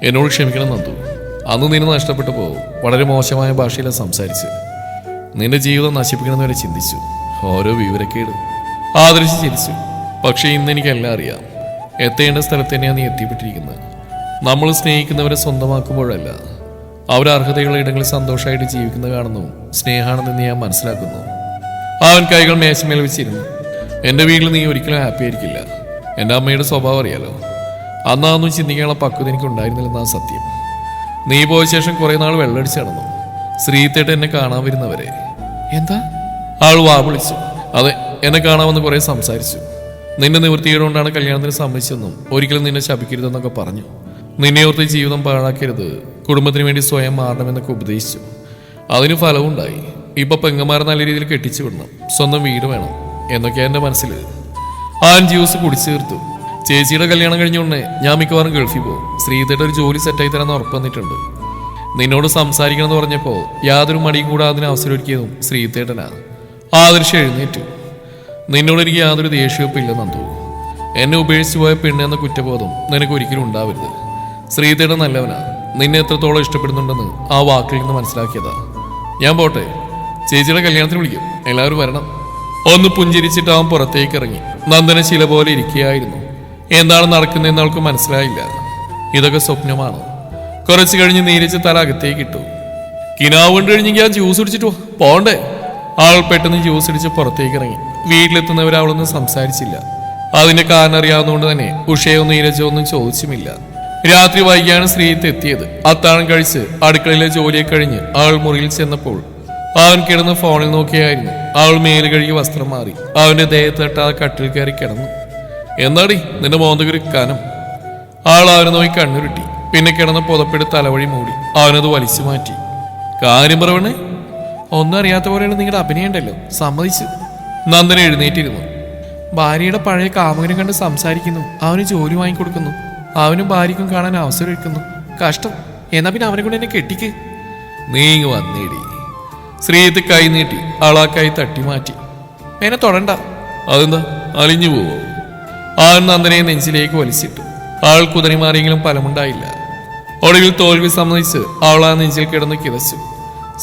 എന്നോട് ക്ഷമിക്കണം നന്ദു. അന്ന് നിന്നെ നഷ്ടപ്പെട്ടപ്പോൾ വളരെ മോശമായ ഭാഷയിലാണ് സംസാരിച്ച്. നിന്റെ ജീവിതം നശിപ്പിക്കണമെന്ന് വരെ ചിന്തിച്ചു. ഓരോ വിവരക്കേട്. ആദർശിച്ച് ചിരിച്ചു. പക്ഷേ ഇന്നെനിക്കെല്ലാം അറിയാം. എത്തേണ്ട സ്ഥലത്ത് തന്നെയാണ് നീ എത്തിപ്പെട്ടിരിക്കുന്നത്. നമ്മൾ സ്നേഹിക്കുന്നവരെ സ്വന്തമാക്കുമ്പോഴല്ല, അവർ അർഹതയുള്ള ഇടങ്ങളിൽ സന്തോഷമായിട്ട് ജീവിക്കുന്നത് കാണുന്നു സ്നേഹമാണെന്ന് ഞാൻ മനസ്സിലാക്കുന്നു. അവൻ കൈകൾ മേശമേൽ വെച്ചിരുന്നു. എൻ്റെ വീട്ടിൽ നീ ഒരിക്കലും ഹാപ്പി ആയിരിക്കില്ല. എൻ്റെ അമ്മയുടെ സ്വഭാവം അറിയാലോ. അന്നാന്നും ചിന്തിക്കാനുള്ള പക്വത എനിക്ക് ഉണ്ടായിരുന്നില്ലെന്നാ സത്യം. നീ പോയ ശേഷം കുറെ നാൾ വെള്ളടിച്ച് നടന്നു. ശ്രീത്തേട്ട് എന്നെ കാണാൻ വരുന്നവരെ. എന്താ? ആൾ വാ വിളിച്ചു. അതെ, എന്നെ കാണാമെന്ന് കുറെ സംസാരിച്ചു. നിന്റെ നിവൃത്തിയോടുകൊണ്ടാണ് കല്യാണത്തിന് സമ്മതിച്ചെന്നും ഒരിക്കലും നിന്നെ ശപിക്കരുതെന്നൊക്കെ പറഞ്ഞു. നിന്നെ ഓർത്ത് ജീവിതം പാഴാക്കരുത്, കുടുംബത്തിന് വേണ്ടി സ്വയം മാറണമെന്നൊക്കെ ഉപദേശിച്ചു. അതിന് ഫലവും ഉണ്ടായി. ഇപ്പൊ പെങ്ങന്മാരെ നല്ല രീതിയിൽ കെട്ടിച്ചു വിടണം, സ്വന്തം വീട് വേണം എന്നൊക്കെയാ എൻ്റെ മനസ്സിൽ. ആൻ ജ്യൂസ് കുടിച്ചു തീർത്തു. ചേച്ചിയുടെ കല്യാണം കഴിഞ്ഞുകൊണ്ടേ ഞാൻ മിക്കവാറും ഗൾഫിൽ പോകും. ശ്രീധയുടെ ഒരു ജോലി സെറ്റായി തരാമെന്ന് ഉറപ്പ് വന്നിട്ടുണ്ട്. നിന്നോട് സംസാരിക്കണമെന്ന് പറഞ്ഞപ്പോൾ യാതൊരു മടിയും കൂടെ അതിന് അവസരമൊരുക്കിയതും ശ്രീധേട്ടനാ. ആദർശം എഴുന്നേറ്റു. നിന്നോട് എനിക്ക് യാതൊരു ദേഷ്യവും ഇല്ലെന്നു തോന്നുന്നു. എന്നെ ഉപേക്ഷിച്ചു പോയ പെണ്ണെന്ന കുറ്റബോധം നിനക്ക് ഒരിക്കലും ഉണ്ടാവരുത്. ശ്രീധേട്ടൻ നല്ലവനാ. നിന്നെ എത്രത്തോളം ഇഷ്ടപ്പെടുന്നുണ്ടെന്ന് ആ വാക്കിൽ നിന്ന് മനസ്സിലാക്കിയതാ. ഞാൻ പോട്ടെ, ചേച്ചിയുടെ കല്യാണത്തിന് വിളിക്കും, എല്ലാവരും വരണം. ഒന്ന് പുഞ്ചിരിച്ചിട്ട് അവൻ പുറത്തേക്ക് ഇറങ്ങി. നന്ദന ശില പോലെ ഇരിക്കുകയായിരുന്നു. എന്താണ് നടക്കുന്നതെന്ന് അവൾക്ക് മനസ്സിലായില്ല. ഇതൊക്കെ സ്വപ്നമാണോ? കുറച്ചു കഴിഞ്ഞ് നീരച്ച് തല അകത്തേക്ക് ഇട്ടു. കിനാവ് കൊണ്ട് കഴിഞ്ഞെങ്കിൽ ആ ജ്യൂസ് കുടിച്ചിട്ട് പോണ്ടേ? ആൾ പെട്ടെന്ന് ജ്യൂസ് അടിച്ച് പുറത്തേക്ക് ഇറങ്ങി. വീട്ടിലെത്തുന്നവർ അവളൊന്നും സംസാരിച്ചില്ല. അതിന്റെ കാരണം അറിയാവുന്നതുകൊണ്ട് തന്നെ ഉഷയോ നീരജോ ഒന്നും ചോദിച്ചുമില്ല. രാത്രി വൈകിയാണ് ശ്രീത്ത് എത്തിയത്. അത്താഴം കഴിച്ച് അടുക്കളയിലെ ജോലിയെ കഴിഞ്ഞ് അവൾ മുറിയിൽ ചെന്നപ്പോൾ അവൻ കിടന്ന് ഫോണിൽ നോക്കിയായിരുന്നു. അവൾ മേല് കഴുകി വസ്ത്രം മാറി അവന്റെ ദേഹത്തട്ടാതെ കട്ടിൽ കയറി കിടന്നു. എന്താടി നിന്റെ മോന്തകുരി കനം? ആൾ അവനെ നോക്കി കണ്ണുരുട്ടി. പിന്നെ കിടന്ന പുതപ്പെടുത്ത് തലവഴി മൂടി അവനത് വലിച്ചു മാറ്റി. കാര്യം പറവണേ? ഒന്നും അറിയാത്ത പോലെയാണ് നിങ്ങളുടെ അഭിനയം ഉണ്ടല്ലോ. സമ്മതിച്ചു. നന്ദന എഴുന്നേറ്റിരുന്നു. ഭാര്യയുടെ പഴയ കാമുകനെ കണ്ട് സംസാരിക്കുന്നു. അവന് ജോലി വാങ്ങിക്കൊടുക്കുന്നു. അവനും ഭാര്യയ്ക്കും കാണാൻ അവസരം എടുക്കുന്നു. കഷ്ടം. എന്നാ പിന്നെ അവനെ കൊണ്ട് എന്നെ കെട്ടിക്ക്. നീങ്ങ് വന്നേടി. ശ്രീത്ത് കൈ നീട്ടി ആളാ കൈ തട്ടി മാറ്റി. എന്നെ തൊടണ്ട. അതെന്താ, അലിഞ്ഞു പോവോ? ആൾ നന്ദനയെ നെഞ്ചിലേക്ക് വലിച്ചിട്ടു. ആൾ കുതിരിമാറിയെങ്കിലും ഫലമുണ്ടായില്ല. ഒടുവിൽ തോൽവി സമ്മതിച്ച് അവൾ ആ നെഞ്ചിൽ കിടന്ന് കിതച്ചു.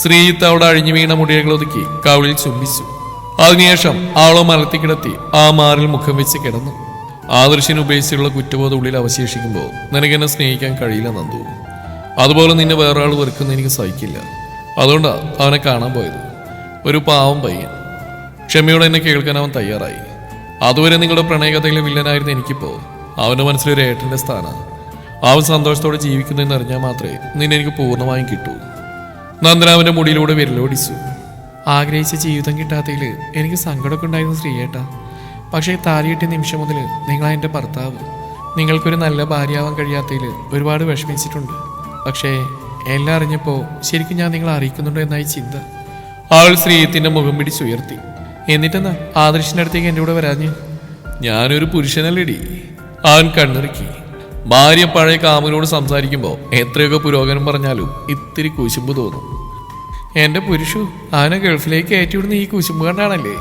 ശ്രീത്ത് അവിടെ അഴിഞ്ഞു വീണ മുടികൾ ഒതുക്കി കവിളിൽ ചുംബിച്ചു. അതിനുശേഷം അവളെ മലത്തി കിടത്തി ആ മാറിൽ മുഖം വെച്ച് കിടന്നു. ആദർശിന് ഉപേക്ഷിച്ചുള്ള കുറ്റബോധം ഉള്ളിൽ അവശേഷിക്കുമ്പോൾ നിനക്കെന്നെ സ്നേഹിക്കാൻ കഴിയില്ല നന്ദു. അതുപോലെ നിന്നെ വേറൊരാൾ വെറുക്കുന്ന എനിക്ക് സഹിക്കില്ല. അതുകൊണ്ടാ അവനെ കാണാൻ പോയത്. ഒരു പാവം പയ്യൻ. ക്ഷമയോടെ എന്നെ കേൾക്കാൻ അവൻ തയ്യാറായി. അതുവരെ നിങ്ങളുടെ പ്രണയകഥയിലെ വില്ലനായിരുന്നു എനിക്കിപ്പോ. അവന്റെ മനസ്സിലൊരു ഏട്ടന്റെ സ്ഥാനം. അവൻ സന്തോഷത്തോടെ ജീവിക്കുന്നതെന്ന് അറിഞ്ഞാൽ മാത്രമേ നിന്നെ എനിക്ക് പൂർണ്ണമായും കിട്ടൂ. നന്ദന അവന്റെ മുടിയിലൂടെ വിരലോടിച്ചു. ആഗ്രഹിച്ച ജീവിതം കിട്ടാത്തതിൽ എനിക്ക് സങ്കടമൊക്കെ ഉണ്ടായിരുന്നു ശ്രീയേട്ടാ. പക്ഷേ താലിയിട്ട നിമിഷം മുതൽ നിങ്ങളാ എൻ്റെ ഭർത്താവ്. നിങ്ങൾക്കൊരു നല്ല ഭാര്യയാവാൻ കഴിയാത്തതിൽ ഒരുപാട് വിഷമിച്ചിട്ടുണ്ട്. പക്ഷേ എല്ലാം അറിഞ്ഞപ്പോൾ ശരിക്കും ഞാൻ നിങ്ങളെ അറിയിക്കുന്നുണ്ടോ എന്നായി ചിന്ത. അവൾ ശ്രീയത്തിന്റെ മുഖം പിടിച്ചുയർത്തി. എന്നിട്ടെന്നാ ആദർശിന്റെ അടുത്തേക്ക് എൻ്റെ കൂടെ വരാഞ്ഞ്? ഞാനൊരു പുരുഷനല്ലേടി. അവൻ കണ്ണിറുക്കി. ഭാര്യ പഴയ കാമുകനോട് സംസാരിക്കുമ്പോൾ എത്രയൊക്കെ പുരോഗമനം പറഞ്ഞാലും ഇത്തിരി കുശുമ്പ് തോന്നും. എന്റെ പുരുഷു അവനെ ഗൾഫിലേക്ക് കയറ്റിവിടുന്ന ഈ കുശുമ്പ് കണ്ടാണല്ലേ?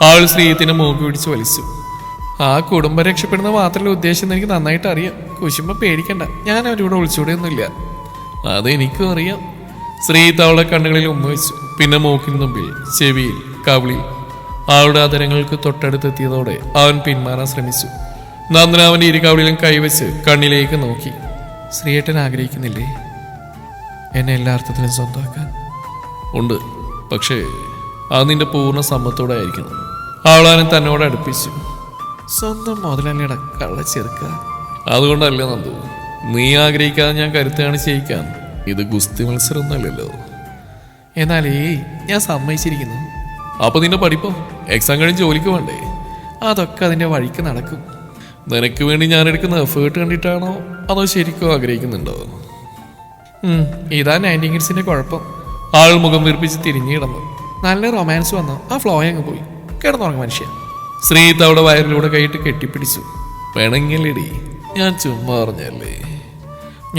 അവൾ ശ്രീയത്തിന്റെ മൂക്ക് പിടിച്ച് വലിച്ചു. ആ കുടുംബം രക്ഷപ്പെടുന്നത് മാത്രമല്ല ഉദ്ദേശം എനിക്ക് നന്നായിട്ട് അറിയാം. കുശുമ്പ പേടിക്കണ്ട, ഞാൻ അവരുടെ ഒളിച്ചൂടെയൊന്നുമില്ല. അതെനിക്കും അറിയാം. ശ്രീത്ത് അവളുടെ കണ്ണുകളിൽ ഉമ്മ വെച്ചു. പിന്നെ മൂക്കിന് മുമ്പിൽ, ചെവിയിൽ, കവിളിൽ. അവളുടെ ആദരങ്ങൾക്ക് തൊട്ടടുത്തെത്തിയതോടെ അവൻ പിന്മാറാൻ ശ്രമിച്ചു. നന്ദന അവന്റെ ഇരു കവിളിലും കൈവച്ച് കണ്ണിലേക്ക് നോക്കി. ശ്രീയേട്ടൻ ആഗ്രഹിക്കുന്നില്ലേ എന്നെ എല്ലാ അർത്ഥത്തിലും സ്വന്തമാക്കാൻ? ഉണ്ട്, പക്ഷേ അത് നിന്റെ പൂർണ്ണ സമ്മതത്തോടെ ആയിരിക്കണം. അവളാനെ തന്നോട് അടുപ്പിച്ചു. സ്വന്തം മുതലല്ലേട കള്ള ചെറുക്ക. അതുകൊണ്ടല്ല നന്ദു, നീ ആഗ്രഹിക്കാതെ ഞാൻ കരുത്താണ് ചെയ്യിക്കാൻ. ഇത് ഗുസ്തി മത്സരമൊന്നുമല്ലല്ലോ. എന്നാലേ ഞാൻ സമ്മതിച്ചിരിക്കുന്നു. അപ്പൊ നിന്റെ പഠിപ്പോ? എക്സാം കഴിഞ്ഞ് ജോലിക്ക് വേണ്ടേ? അതൊക്കെ അതിന്റെ വഴിക്ക് നടക്കും. നിനക്ക് വേണ്ടി ഞാൻ എടുക്കുന്ന എഫേർട്ട് കണ്ടിട്ടാണോ അതോ ശരിക്കും ആഗ്രഹിക്കുന്നുണ്ടോ? ഇതാ 90 കിഡ്സിന്റെ കുഴപ്പം. ആൾ മുഖം വീർപ്പിച്ച് തിരിഞ്ഞു കിടന്നു. നല്ല റൊമാൻസ് വന്നോ ആ ഫ്ലോ അങ്ങ് പോയി. കിടന്നുറങ്ങ മനുഷ്യ. ശ്രീത്ത് അവിടെ വയറിലൂടെ കൈയിട്ട് കെട്ടിപ്പിടിച്ചു. വേണമെങ്കിലടി, ഞാൻ ചുമ്മാ പറഞ്ഞല്ലേ.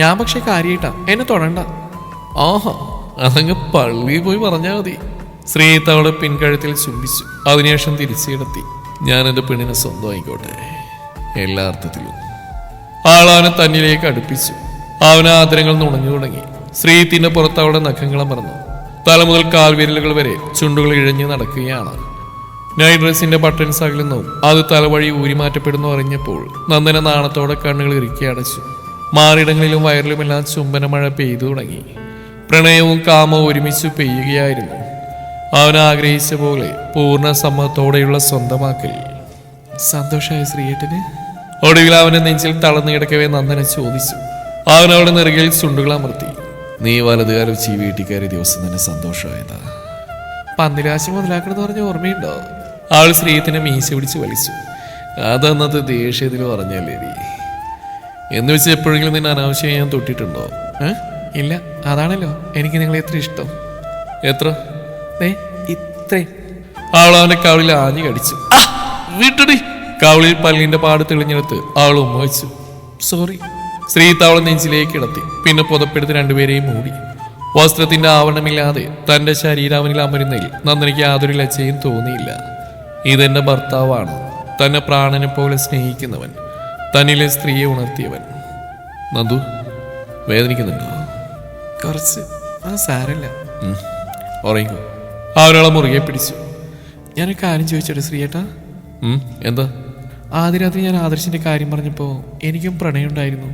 ഞാൻ പക്ഷെ കാര്യമായിട്ടാ, എന്നെ തൊടണ്ട. ആഹാ, അതങ്ങ് പള്ളിയിൽ പോയി പറഞ്ഞാൽ മതി. ശ്രീത്ത് അവളെ പിൻകഴുത്തിൽ ചുംബിച്ചു. അതിനുശേഷം തിരിച്ചു കിടത്തി. ഞാൻ എൻ്റെ പെണ്ണിനെ സ്വന്തമായിക്കോട്ടെ എല്ലാ അർത്ഥത്തിലും. ആളവനെ തന്നിലേക്ക് അടുപ്പിച്ചു. അവന് ആദരങ്ങൾ നുണഞ്ഞു തുടങ്ങി. ശ്രീത്തിന്റെ പുറത്ത് അവളുടെ നഖങ്ങളെ മറന്നു. തല മുതൽ കാൽവിരലുകൾ വരെ ചുണ്ടുകൾ ഇഴഞ്ഞു നടക്കുകയാണ്. നൈറ്റ് ഡ്രസ്സിന്റെ ബട്ടൺസ് അകലുന്നു. അത് തലവഴി ഊരിമാറ്റപ്പെടുന്നു അറിഞ്ഞപ്പോൾ നന്ദന നാണത്തോടെ കണ്ണുകൾ ഇറുക്കി അടച്ചു. മാറിടങ്ങളിലും വയറിലുമെല്ലാം ചുംബന മഴ പെയ്തു തുടങ്ങി. പ്രണയവും കാമവും ഒരുമിച്ച് പെയ്യുകയായിരുന്നു. അവൻ ആഗ്രഹിച്ച പോലെ പൂർണ്ണ സമ്മതത്തോടെയുള്ള സ്വന്തമാക്കൽ. സന്തോഷമായ ശ്രീയേട്ടന്? ഒടുവിൽ അവന്റെ നെഞ്ചിൽ തളർന്നു കിടക്കവേ നന്ദന ചോദിച്ചു. അവൻ അവളുടെ നെറുകയിൽ ചുണ്ടുകളമർത്തി. നീ വലതുകാലം ഈ വീട്ടിൽ കയറിയ ദിവസം തന്നെ സന്തോഷമായതാ. പന്തിരാശി മുതലാക്കണമെന്ന് പറഞ്ഞ ഓർമ്മയുണ്ടോ? ആൾ ശ്രീയത്തിനെ മീശ പിടിച്ച് വലിച്ചു. അതന്നത്തെ ദേഷ്യത്തിൽ പറഞ്ഞല്ലേ എന്ന് വെച്ച് എപ്പോഴെങ്കിലും നിന്നെ അനാവശ്യം ഞാൻ തൊട്ടിട്ടുണ്ടോ? ഇല്ല, അതാണല്ലോ എനിക്ക് നിങ്ങളെ എത്ര ഇഷ്ടം. എത്ര? ഇത്രയും. അവൾ അവന്റെ കവിളിൽ ആഞ്ഞു കടിച്ചു. വീട്ടടി. കവിളിൽ പല്ലിന്റെ പാട് തെളിഞ്ഞെടുത്ത് അവൾ ഉമ്മ വെച്ചു. സോറി. ശ്രീത്ത് അവളെ നെഞ്ചിലേക്ക് കിടത്തി. പിന്നെ പുതപ്പെടുത്ത് രണ്ടുപേരെയും മൂടി. വസ്ത്രത്തിന്റെ ആവരണമില്ലാതെ തന്റെ ശരീരാവനിൽ അമരുന്നതിൽ നന്ദനയ്ക്ക് യാതൊരു ലജ്ജയും തോന്നിയില്ല. ഇതെന്റെ ഭർത്താവാണ്, തന്നെ പ്രാണനെ പോലെ സ്നേഹിക്കുന്നവൻ, തന്നിലെ സ്ത്രീയെ ഉണർത്തിയവൻ. നന്ദു, വേദനിക്കുന്നുണ്ടോ? കുറച്ച്. സാരല്ല, ഉറങ്ങിക്കോ. അവരവളെ മുറുകെ പിടിച്ചു. ഞാനൊരു കാര്യം ചോദിച്ചോട്ടെ ശ്രീയേട്ടാ? എന്താ? ആദ്യ രാത്രി ഞാൻ ആദർശിന്റെ കാര്യം പറഞ്ഞപ്പോ എനിക്കും പ്രണയം ഉണ്ടായിരുന്നു.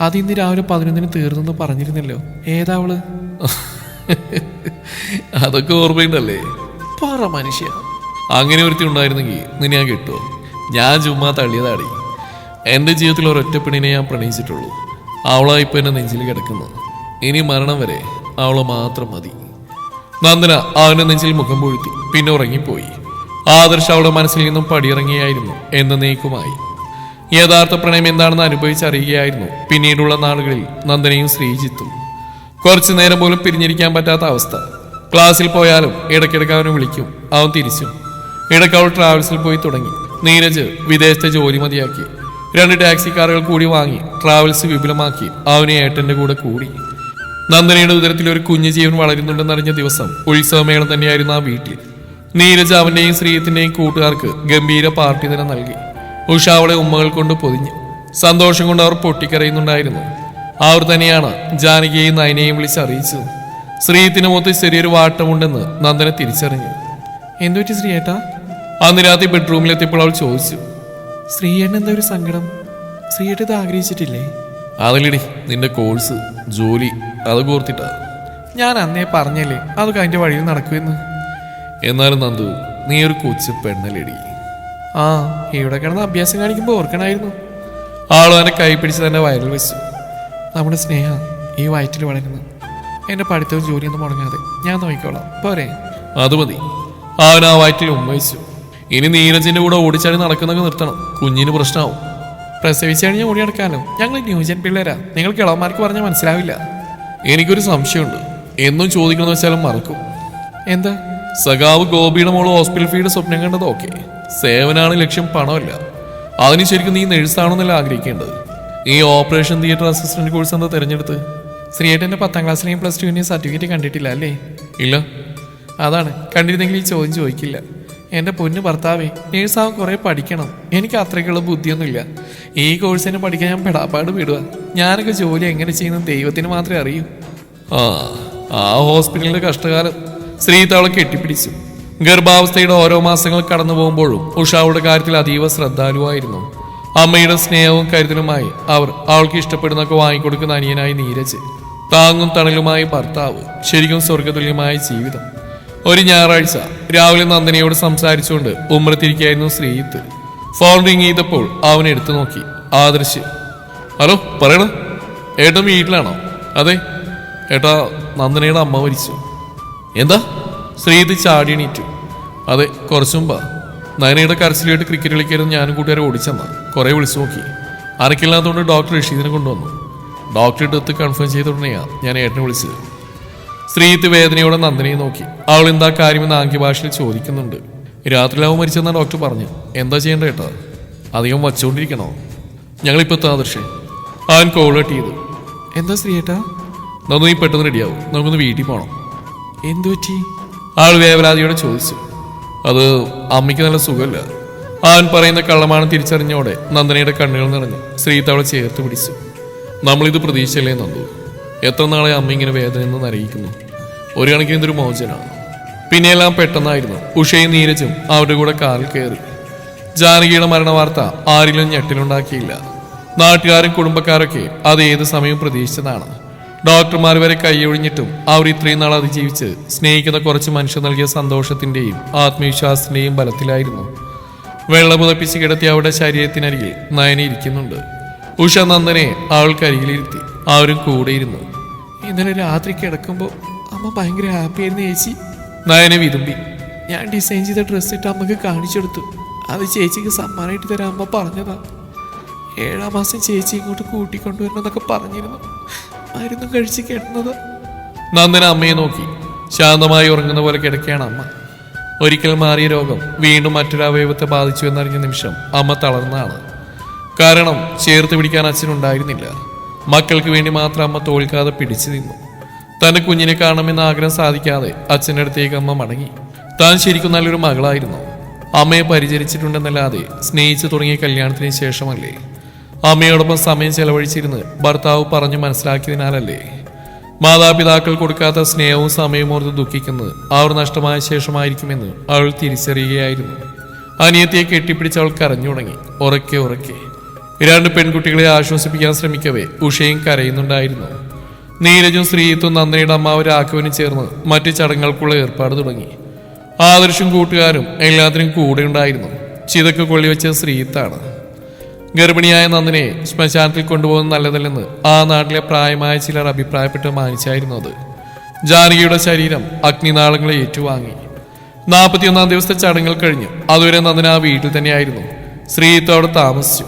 അത് ഇന്ന് രാവിലെ 11-ന് തീർന്നെന്ന് പറഞ്ഞിരുന്നല്ലോ. ഏതാ അവള്? അതൊക്കെ ഓർമ്മയുണ്ടല്ലേ? പറ മനുഷ്യ. അങ്ങനെ ഒരുത്തി ഉണ്ടായിരുന്നെങ്കിൽ നിന്നെ ഞാൻ കിട്ടുമോ? ഞാൻ ചുമ്മാ തള്ളിയതാടി. എൻ്റെ ജീവിതത്തിൽ ഒരൊറ്റ പെണ്ണിനെ ഞാൻ പ്രണയിച്ചിട്ടുള്ളൂ. അവളാ ഇപ്പൊ എന്നെ നെഞ്ചിൽ കിടക്കുന്നത്. ഇനി മരണം വരെ അവളെ മാത്രം മതി. നന്ദന അവന്റെ നെഞ്ചിൽ മുഖം പൊഴുത്തി. പിന്നെ ഉറങ്ങിപ്പോയി. ആദർശ് അവളുടെ മനസ്സിൽ നിന്നും പടിയിറങ്ങിയായിരുന്നു എന്നേക്കുമായി. യഥാർത്ഥ പ്രണയം എന്താണെന്ന് അനുഭവിച്ചറിയുകയായിരുന്നു പിന്നീടുള്ള നാളുകളിൽ നന്ദനയും ശ്രീജിത്തും. കുറച്ചു നേരം പോലും പിരിഞ്ഞിരിക്കാൻ പറ്റാത്ത അവസ്ഥ. ക്ലാസ്സിൽ പോയാലും ഇടയ്ക്കിടയ്ക്ക് അവനെ വിളിക്കും. അവൻ തിരിച്ചും. ഇടയ്ക്ക് അവൾ ട്രാവൽസിൽ പോയി തുടങ്ങി. നീരജ് വിദേശത്തെ ജോലി മതിയാക്കി 2 ടാക്സി കാറുകൾ കൂടി വാങ്ങി ട്രാവൽസ് വിപുലമാക്കി അവനെ ഏട്ടന്റെ കൂടെ കൂടി. നന്ദനയുടെ ഉദരത്തിൽ ഒരു കുഞ്ഞു ജീവൻ വളരുന്നുണ്ടെന്നറിഞ്ഞ ദിവസം ഉത്സവമേളം തന്നെയായിരുന്നു ആ വീട്ടിൽ. നീരജ് അവന്റെയും ശ്രീയത്തിന്റെയും കൂട്ടുകാർക്ക് ഗംഭീര പാർട്ടി തന്നെ നൽകി. ഉഷ അവളെ ഉമ്മകൾ കൊണ്ട് പൊതിഞ്ഞു. സന്തോഷം കൊണ്ട് അവർ പൊട്ടിക്കരയുന്നുണ്ടായിരുന്നു. അവർ തന്നെയാണ് ജാനകിയെയും നയനയെയും വിളിച്ചറിയിച്ചത്. ശ്രീയത്തിന് മൊത്തം ചെറിയൊരു വാട്ടമുണ്ടെന്ന് നന്ദന തിരിച്ചറിഞ്ഞു. എന്തുപറ്റി ശ്രീയേട്ടാ? അന്ന് രാത്രി ബെഡ്റൂമിലെത്തിയപ്പോൾ അവൾ ചോദിച്ചു. ശ്രീയേട്ടൻ എന്താ ഒരു സങ്കടം? ശ്രീയേട്ടൻ ഇത് ആഗ്രഹിച്ചിട്ടില്ലേ? അതല്ലടി, നിന്റെ കോഴ്സ്, ജോലി, അത് കോർത്തിട്ടാ. ഞാൻ അന്നേ പറഞ്ഞല്ലേ അത് അതിന്റെ വഴിയിൽ നടക്കുമെന്ന്. എന്നാലും നന്ദു, നീ ഒരു കൊച്ചു പെണ്ണല്ലേടി. ഇവിടെ കിടന്ന് അഭ്യാസം കാണിക്കുമ്പോൾ ഓർക്കണായിരുന്നു. ആളും എന്നെ കൈ പിടിച്ച് തന്നെ വയറിൽ വെച്ചു. നമ്മുടെ സ്നേഹ ഈ വയറ്റിൽ വളരുന്നു. എന്റെ പഠിത്തവും ജോലിയൊന്നും മുടങ്ങാതെ ഞാൻ നോക്കിക്കോളാം, പോരെ? അത് മതി. അവൻ ആ വയറ്റിൽ ഉമ്മ വെച്ചു. ഇനി നീരജിന്റെ കൂടെ ഓടിച്ചാടി നടക്കുന്നൊക്കെ നിർത്തണം. കുഞ്ഞിന് പ്രശ്നമാവും. പ്രസവിച്ചു കഴിഞ്ഞാൽ ഓടി നടക്കാമല്ലോ. ഞങ്ങൾ ന്യൂജൻ പിള്ളേരാ. നിങ്ങൾ കിളവന്മാർക്ക് പറഞ്ഞാൽ മനസ്സിലാവില്ല. എനിക്കൊരു സംശയമുണ്ട്. എന്നും ചോദിക്കണമെന്ന് വെച്ചാലും മറക്കും. എന്താ? സഖാവ് ഗോപിയുടെ മോള് ഹോസ്പിറ്റൽ ഫീഡ് സ്വപ്നം കണ്ടത് ഓക്കെ. സേവനാണ് ലക്ഷ്യം, പണമല്ല. അതിന് ശരിക്കും നീ നഴ്സാണെന്നല്ല ആഗ്രഹിക്കേണ്ടത്. ഈ ഓപ്പറേഷൻ തിയേറ്റർ അസിസ്റ്റന്റ് കോഴ്സ് എന്താ തിരഞ്ഞെടുത്ത്? ശ്രീയേട്ടൻ്റെ 10ാം ക്ലാസ്സിലെയും +2-ന്റെയും സർട്ടിഫിക്കറ്റ് കണ്ടിട്ടില്ല അല്ലേ? ഇല്ല. അതാണ്, കണ്ടിരുന്നെങ്കിൽ ഈ ചോദ്യം ചോദിക്കില്ല. എൻ്റെ പൊന്ന് ഭർത്താവേ, നേഴ്സാവാൻ കുറേ പഠിക്കണം. എനിക്ക് അത്രയ്ക്കുള്ള ബുദ്ധിയൊന്നുമില്ല. ഈ കോഴ്സിന് പഠിക്കാൻ ഞാൻ പെടാപ്പാട് വിടുക. ഞാനൊക്കെ ജോലി എങ്ങനെ ചെയ്യുന്നത് ദൈവത്തിന് മാത്രമേ അറിയൂ. ആ ഹോസ്പിറ്റലിന്റെ കഷ്ടകാലം. ശ്രീത അവളെ കെട്ടിപ്പിടിച്ചു. ഗർഭാവസ്ഥയുടെ ഓരോ മാസങ്ങൾ കടന്നു പോകുമ്പോഴും ഉഷാവുടെ കാര്യത്തിൽ അതീവ ശ്രദ്ധാലുവായിരുന്നു. അമ്മയുടെ സ്നേഹവും കരുതലുമായി അവൾക്ക് ഇഷ്ടപ്പെടുന്നൊക്കെ വാങ്ങിക്കൊടുക്കുന്ന അനിയനായി നീരജ്, താങ്ങും തണലുമായി ഭർത്താവ്. ശരിക്കും സ്വർഗതുല്യമായ ജീവിതം. ഒരു ഞായറാഴ്ച രാവിലെ നന്ദനയോട് സംസാരിച്ചുകൊണ്ട് ഉമ്മറത്തിരിക്കുകയായിരുന്നു ശ്രീജിത്ത്. ഫോൺ റിങ് ചെയ്തപ്പോൾ അവൻ എടുത്തു നോക്കി. ആദർശ്. ഹലോ, പറയണ. ഏട്ടൻ വീട്ടിലാണോ? അതെ ഏട്ടാ, നന്ദനയുടെ അമ്മ മരിച്ചു. എന്താ? ശ്രീജിത്ത് ചാടി എണീറ്റു. അതെ, കുറച്ചു മുമ്പാ. നയനയുടെ കരച്ചിലായിട്ട് ക്രിക്കറ്റ് കളിക്കായിരുന്നു. ഞാനും കൂട്ടുകാരെ ഓടിച്ചെന്നാ. കുറെ വിളിച്ചു നോക്കി, അരക്കില്ലാത്തതുകൊണ്ട് ഡോക്ടർ റഷീദിനെ കൊണ്ടുവന്നു. ഡോക്ടറുടെ അടുത്ത് കൺഫേം ചെയ്തോടനെയാ ഞാൻ ഏട്ടനെ വിളിച്ചത്. ശ്രീജിത്ത് വേദനയോടെ നന്ദനയെ നോക്കി. അവൾ എന്താ കാര്യമെന്ന് ആംഗ്യഭാഷയിൽ ചോദിക്കുന്നുണ്ട്. രാത്രിയിലാവും മരിച്ചെന്നാ ഡോക്ടർ പറഞ്ഞു. എന്താ ചെയ്യേണ്ട ഏട്ടാ? അധികം വച്ചുകൊണ്ടിരിക്കണോ? ഞങ്ങളിപ്പോൾ ആദർശേ. അവൻ കോൾ കട്ട് ചെയ്തു. എന്താ ശ്രീയേട്ടാ? നന്ദു, നീ പെട്ടെന്ന് റെഡിയാവും. നമുക്കൊന്ന് വീട്ടിൽ പോകണം. എന്തു പറ്റി? ആൾ വേവലാതിയോടെ ചോദിച്ചു. അത് അമ്മയ്ക്ക് നല്ല സുഖമില്ല. അവൻ പറയുന്ന കള്ളമാണ് തിരിച്ചറിഞ്ഞോടെ നന്ദനയുടെ കണ്ണുകൾ നിറഞ്ഞു. ശ്രീജിത്ത് അവളെ ചേർത്ത് പിടിച്ചു. നമ്മളിത് പ്രതീക്ഷയല്ലേ നന്ദു? എത്ര നാളെ അമ്മ ഇങ്ങനെ വേദന നിന്ന് അറിയിക്കുന്നു. ഒരു കണക്കിന് ഇതൊരു മോചനമാണ്. പിന്നെയെല്ലാം പെട്ടെന്നായിരുന്നു. ഉഷയും നീരജും അവരുടെ കൂടെ കാറിൽ കയറി. ജാനകിയുടെ മരണ വാർത്ത ആരിലും ഞെട്ടിലുണ്ടാക്കിയില്ല. നാട്ടുകാരും കുടുംബക്കാരൊക്കെ അത് ഏത് സമയവും പ്രതീക്ഷിച്ചതാണ്. ഡോക്ടർമാർ വരെ കൈയൊഴിഞ്ഞിട്ടും അവർ ഇത്രയും നാൾ അതിജീവിച്ച് സ്നേഹിക്കുന്ന കുറച്ച് മനുഷ്യർ നൽകിയ സന്തോഷത്തിന്റെയും ആത്മവിശ്വാസത്തിന്റെയും ബലത്തിലായിരുന്നു. വെള്ള പുതപ്പിച്ച് കിടത്തി അവരുടെ ശരീരത്തിനരികിൽ നയന ഇരിക്കുന്നുണ്ട്. ഉഷ നന്ദനെ അവൾക്കരികിലിരുത്തി. അവരും കൂടെയിരുന്നു. ഇന്നലെ രാത്രി കിടക്കുമ്പോൾ അമ്മ ഭയങ്കര ഹാപ്പി ആയിരുന്നു ചേച്ചി. നയനെ വിതുമ്പി. ഞാൻ ഡിസൈൻ ചെയ്ത ഡ്രസ്സ് ഇട്ട് അമ്മക്ക് കാണിച്ചെടുത്തു. അത് ചേച്ചിക്ക് സമ്മാനമായിട്ട് തരാൻ അമ്മ പറഞ്ഞതാ. 7-ാം മാസം ചേച്ചി ഇങ്ങോട്ട് കൂട്ടിക്കൊണ്ടുവരണമെന്നൊക്കെ പറഞ്ഞിരുന്നു. മരുന്നും കഴിച്ച് കിടന്നത്. നന്ദന അമ്മയെ നോക്കി. ശാന്തമായി ഉറങ്ങുന്ന പോലെ കിടക്കുകയാണ് അമ്മ. ഒരിക്കൽ മാറിയ രോഗം വീണ്ടും മറ്റൊരു അവയവത്തെ ബാധിച്ചു എന്നറിഞ്ഞ നിമിഷം അമ്മ തളർന്നതാണ്. കാരണം ചേർത്ത് പിടിക്കാൻ അച്ഛനുണ്ടായിരുന്നില്ല. മക്കൾക്ക് വേണ്ടി മാത്രം അമ്മ തോൽക്കാതെ പിടിച്ചു നിന്നു. തന്റെ കുഞ്ഞിനെ കാണണമെന്ന ആഗ്രഹം സാധിക്കാതെ അച്ഛൻ്റെ അടുത്തേക്ക് അമ്മ മടങ്ങി. താൻ ശരിക്കും നല്ലൊരു മകളായിരുന്നു. അമ്മയെ പരിചരിച്ചിട്ടുണ്ടെന്നല്ലാതെ സ്നേഹിച്ചു തുടങ്ങിയ കല്യാണത്തിന് ശേഷമല്ലേ. അമ്മയോടൊപ്പം സമയം ചെലവഴിച്ചിരുന്ന് ഭർത്താവ് പറഞ്ഞു മനസ്സിലാക്കിയതിനാലല്ലേ. മാതാപിതാക്കൾ കൊടുക്കാത്ത സ്നേഹവും സമയവും ഓർത്ത് ദുഃഖിക്കുന്നത് അവർ നഷ്ടമായ ശേഷമായിരിക്കുമെന്ന് അവൾ തിരിച്ചറിയുകയായിരുന്നു. അനിയത്തിയെ കെട്ടിപ്പിടിച്ച് അവൾ കരഞ്ഞു തുടങ്ങി. ഉറക്കെ ഉറക്കെ 2 പെൺകുട്ടികളെ ആശ്വസിപ്പിക്കാൻ ശ്രമിക്കവേ ഉഷയും കരയുന്നുണ്ടായിരുന്നു. നീരജും ശ്രീത്തും നന്ദനയുടെ അമ്മാവ് രാഘവനും ചേർന്ന് മറ്റു ചടങ്ങുകൾക്കുള്ള ഏർപ്പാട് തുടങ്ങി. ആദർശും കൂട്ടുകാരും എല്ലാത്തിനും കൂടെ ഉണ്ടായിരുന്നു. ചിതക്ക് കൊള്ളിവെച്ച ശ്രീത്താണ്. ഗർഭിണിയായ നന്ദനെ ശ്മശാനത്തിൽ കൊണ്ടുപോകുന്നത് നല്ലതല്ലെന്ന് ആ നാട്ടിലെ പ്രായമായ ചിലർ അഭിപ്രായപ്പെട്ട് മാനിച്ചായിരുന്നു അത്. ജാനകിയുടെ ശരീരം അഗ്നിനാളങ്ങളെ ഏറ്റുവാങ്ങി. 41-ാം ദിവസത്തെ ചടങ്ങുകൾ കഴിഞ്ഞു. അതുവരെ നന്ദന ആ വീട്ടിൽ തന്നെയായിരുന്നു. ശ്രീത്ത് അവിടെ താമസിച്ചു.